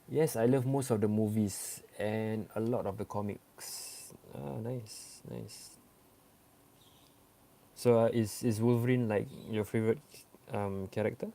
Yes, I love most of the movies and a lot of the comics. Ah, nice, nice. So is Wolverine like your favorite character?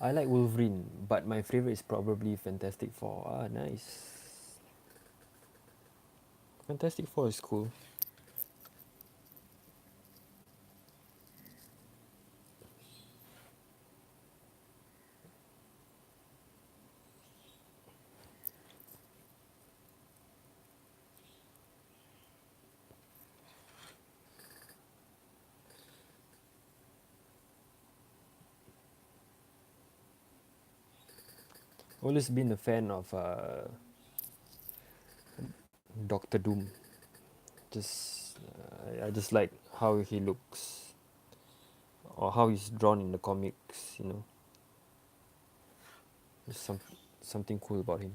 I like Wolverine, but my favorite is probably Fantastic Four. Ah, nice. Fantastic Four is cool. Always been a fan of Doctor Doom. Just I just like how he looks or how he's drawn in the comics. There's something cool about him.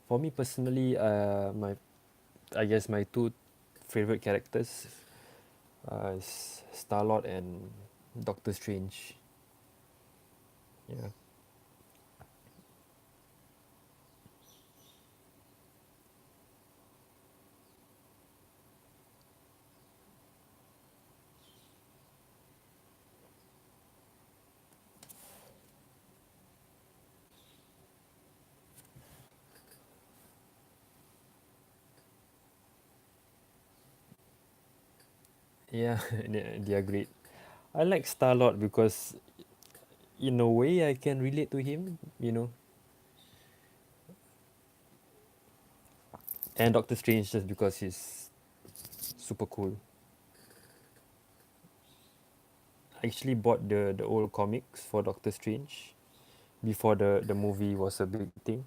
For me personally, my I guess my two favorite characters is Star Lord and Doctor Strange. Yeah, yeah, they are great. I like Star Lord because in a way I can relate to him, and Doctor Strange just because he's super cool. I actually bought the old comics for Doctor Strange before the movie was a big thing.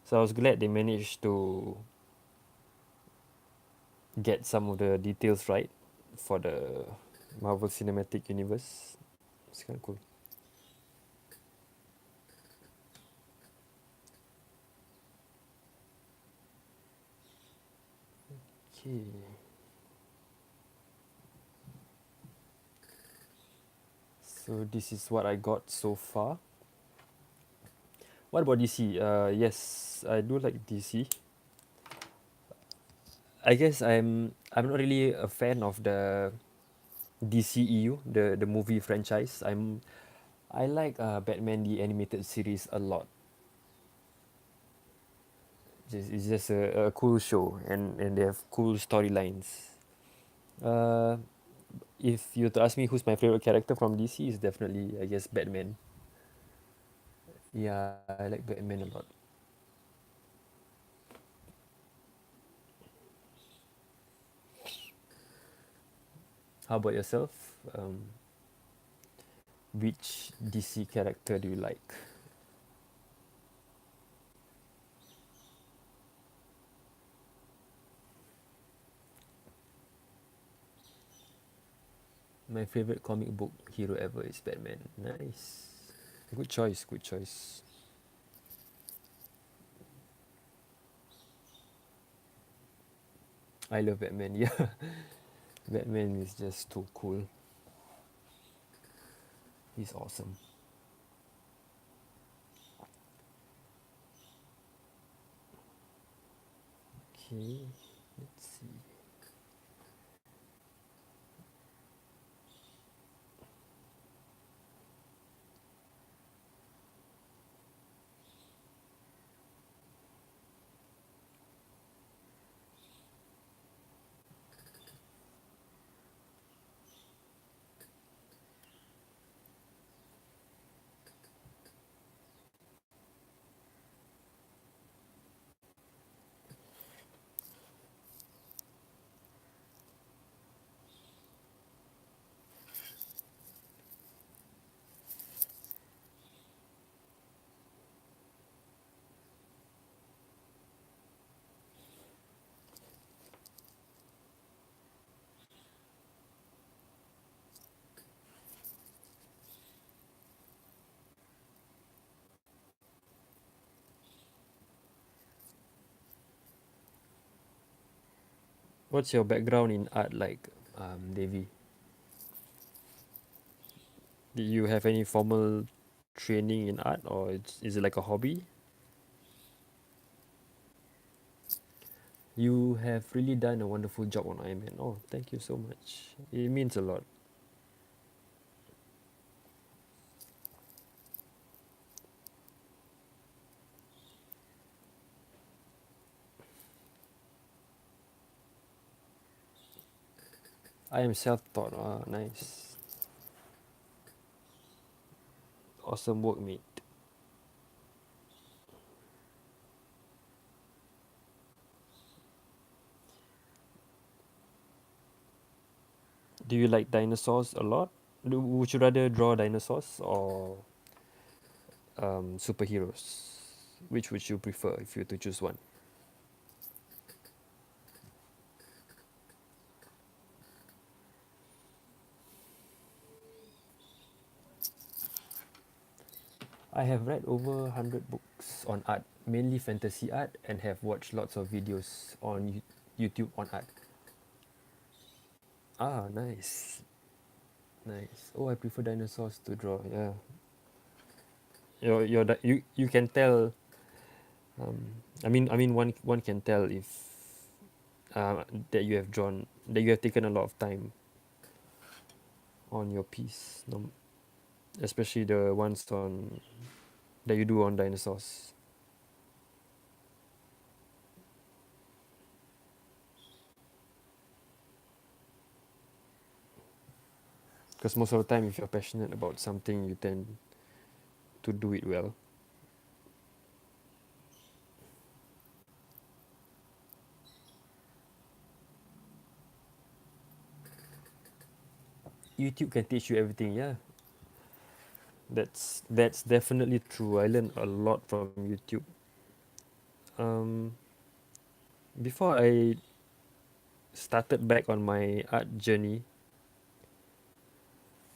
So I was glad they managed to get some of the details right for the Marvel Cinematic Universe. It's kind of cool. Okay. So this is what I got so far. What about DC? Yes, I do like DC. I guess I'm not really a fan of the DCEU, the movie franchise. I like Batman the animated series a lot. It's just a cool show, and they have cool storylines. Uh, if you to ask me who's my favorite character from DC, is definitely, I guess, Batman. Yeah, I like Batman a lot. How about yourself? Which DC character do you like? My favorite comic book hero ever is Batman. Nice. Good choice, good choice. I love Batman, yeah. Batman is just too cool. He's awesome. Okay, let's see. What's your background in art like, Devi? Did you have any formal training in art, or is it like a hobby? You have really done a wonderful job on Ironman. Oh, thank you so much. It means a lot. I am self-taught. Ah, nice. Awesome work, mate. Do you like dinosaurs a lot? Would you rather draw dinosaurs or superheroes? Which would you prefer if you were to choose one? I have read over 100 books on art, mainly fantasy art, and have watched lots of videos on YouTube on art. Ah, nice. Nice. Oh, I prefer dinosaurs to draw. Yeah. You can tell. I mean, one can tell if that you have drawn, that you have taken a lot of time on your piece. No, especially the ones on that you do on dinosaurs. Because most of the time, if you're passionate about something, you tend to do it well. YouTube can teach you everything. Yeah, that's definitely true. I learned a lot from YouTube. Um, Before I started back on my art journey,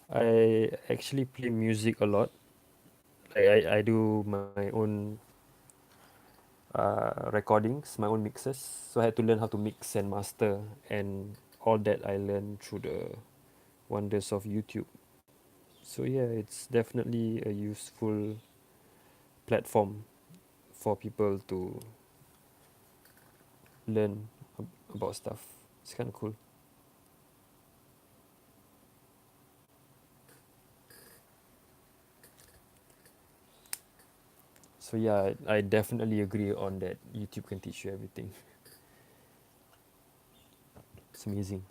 I actually play music a lot. Like I do my own recordings, my own mixes. So I had to learn how to mix and master, and all that I learned through the wonders of YouTube. So yeah, it's definitely a useful platform for people to learn about stuff. It's kind of cool. So yeah, I definitely agree on that. YouTube can teach you everything. It's amazing.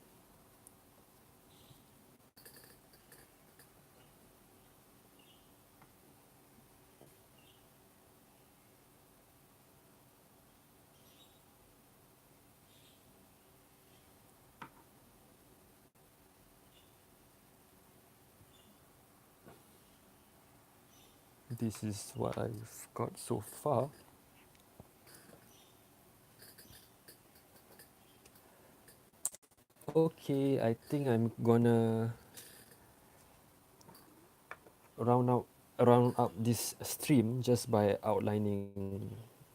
This is what I've got so far. Okay, I think I'm gonna round out round up this stream just by outlining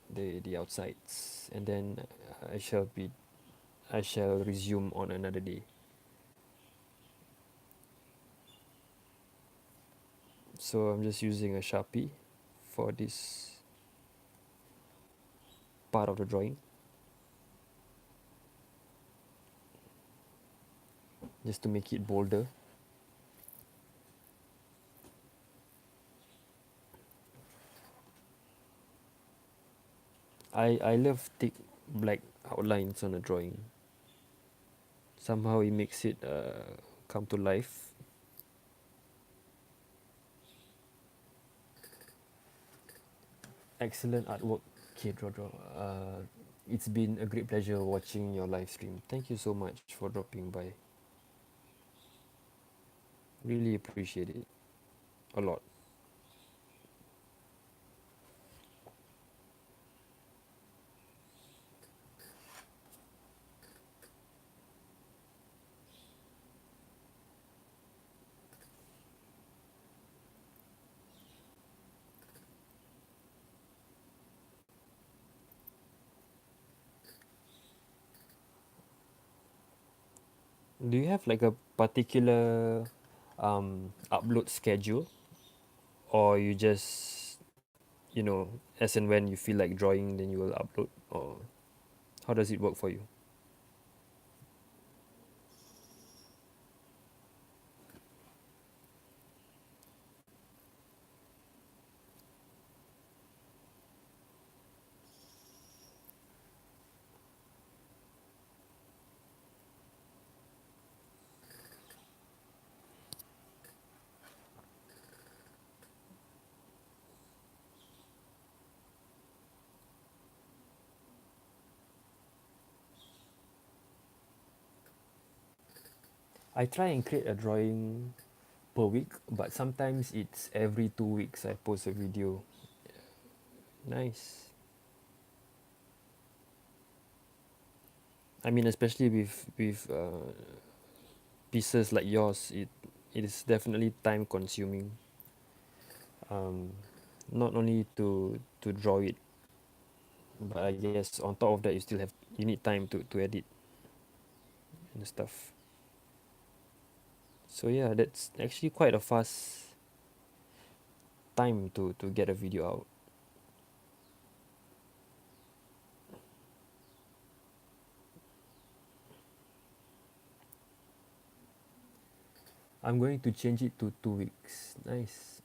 the outsides, and then I shall be I shall resume on another day. So I'm just using a Sharpie for this part of the drawing, just to make it bolder. I love thick black outlines on a drawing. Somehow it makes it come to life. Excellent artwork, K Draw. It's been a great pleasure watching your live stream. Thank you so much for dropping by. Really appreciate it a lot. Do you have like a particular upload schedule, or you just, as and when you feel like drawing, then you will upload, or how does it work for you? I try and create a drawing per week, but sometimes it's every 2 weeks I post a video. Nice. I mean, especially with pieces like yours, it is definitely time consuming. Um, Not only to draw it, but I guess on top of that, you need time to edit and stuff. So yeah, that's actually quite a fast time to get a video out. I'm going to change it to 2 weeks. Nice.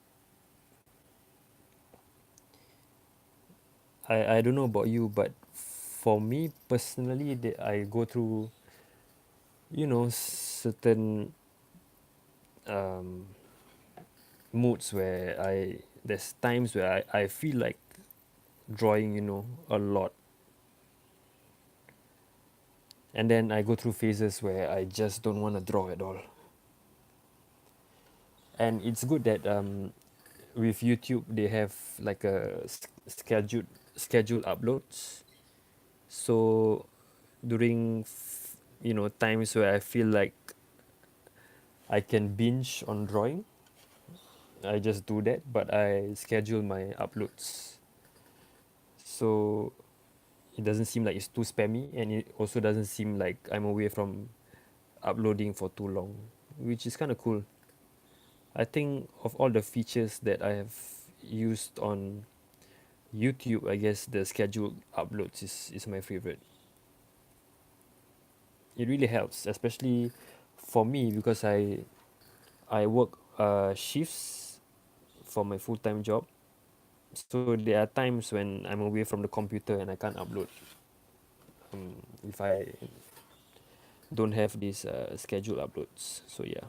I don't know about you, but for me personally, that I go through, certain um, moods where there's times where I feel like drawing, a lot. And then I go through phases where I just don't want to draw at all. And it's good that with YouTube they have like a scheduled uploads. So during times where I feel like I can binge on drawing, I just do that, but I schedule my uploads. So it doesn't seem like it's too spammy, and it also doesn't seem like I'm away from uploading for too long, which is kind of cool. I think of all the features that I have used on YouTube, I guess the scheduled uploads is my favorite. It really helps, especially for me because I work shifts for my full-time job. So there are times when I'm away from the computer and I can't upload. If I don't have these scheduled uploads. So yeah.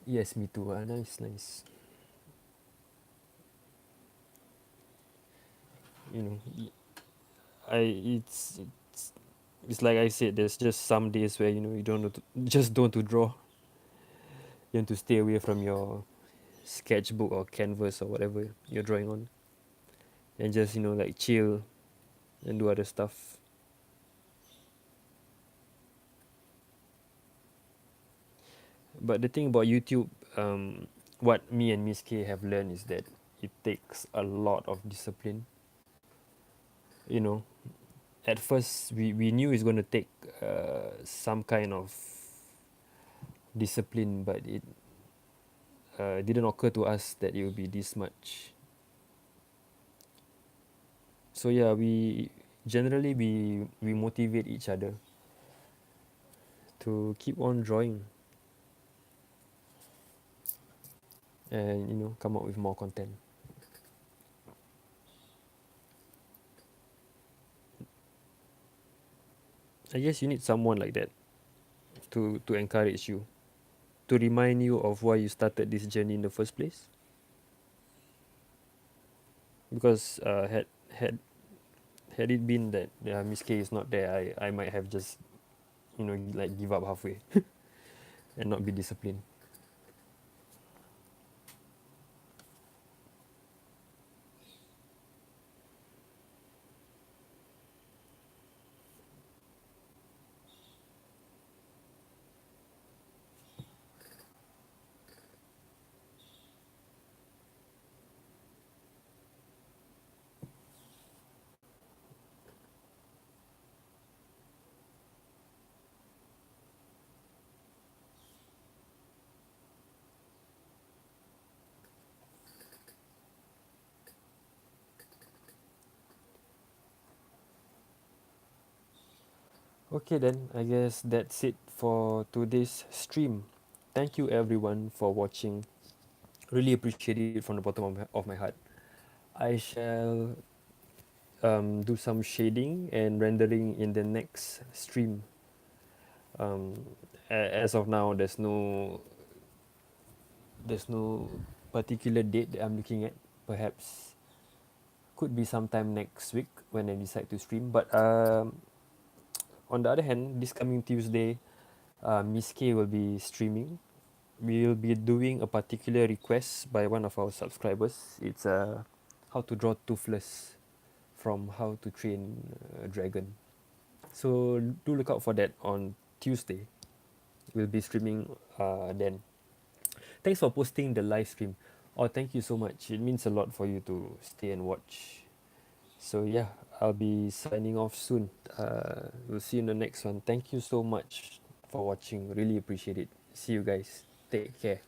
Yes, me too. Nice, nice. You know, I it's like I said. There's just some days where you don't want to, just don't want to draw. You want to stay away from your sketchbook or canvas or whatever you're drawing on, and just like chill and do other stuff. But the thing about YouTube, what me and Miss K have learned is that it takes a lot of discipline. You know, at first we knew it's going to take some kind of discipline, but it didn't occur to us that it would be this much. So yeah, we generally we motivate each other to keep on drawing and come up with more content. I guess you need someone like that to encourage you, to remind you of why you started this journey in the first place. Because had it been that Miss K is not there, I might have just like give up halfway and not be disciplined. Okay then, I guess that's it for today's stream. Thank you everyone for watching. Really appreciate it from the bottom of my heart. I shall do some shading and rendering in the next stream. Um, as of now, there's no particular date that I'm looking at. Perhaps could be sometime next week when I decide to stream. But on the other hand, this coming Tuesday, Miss K will be streaming. We'll be doing a particular request by one of our subscribers. It's how to draw toothless from How to Train a Dragon. So do look out for that on Tuesday. We'll be streaming then. Thanks for posting the live stream. Oh, thank you so much. It means a lot for you to stay and watch. So yeah, I'll be signing off soon. We'll see you in the next one. Thank you so much for watching. Really appreciate it. See you guys. Take care.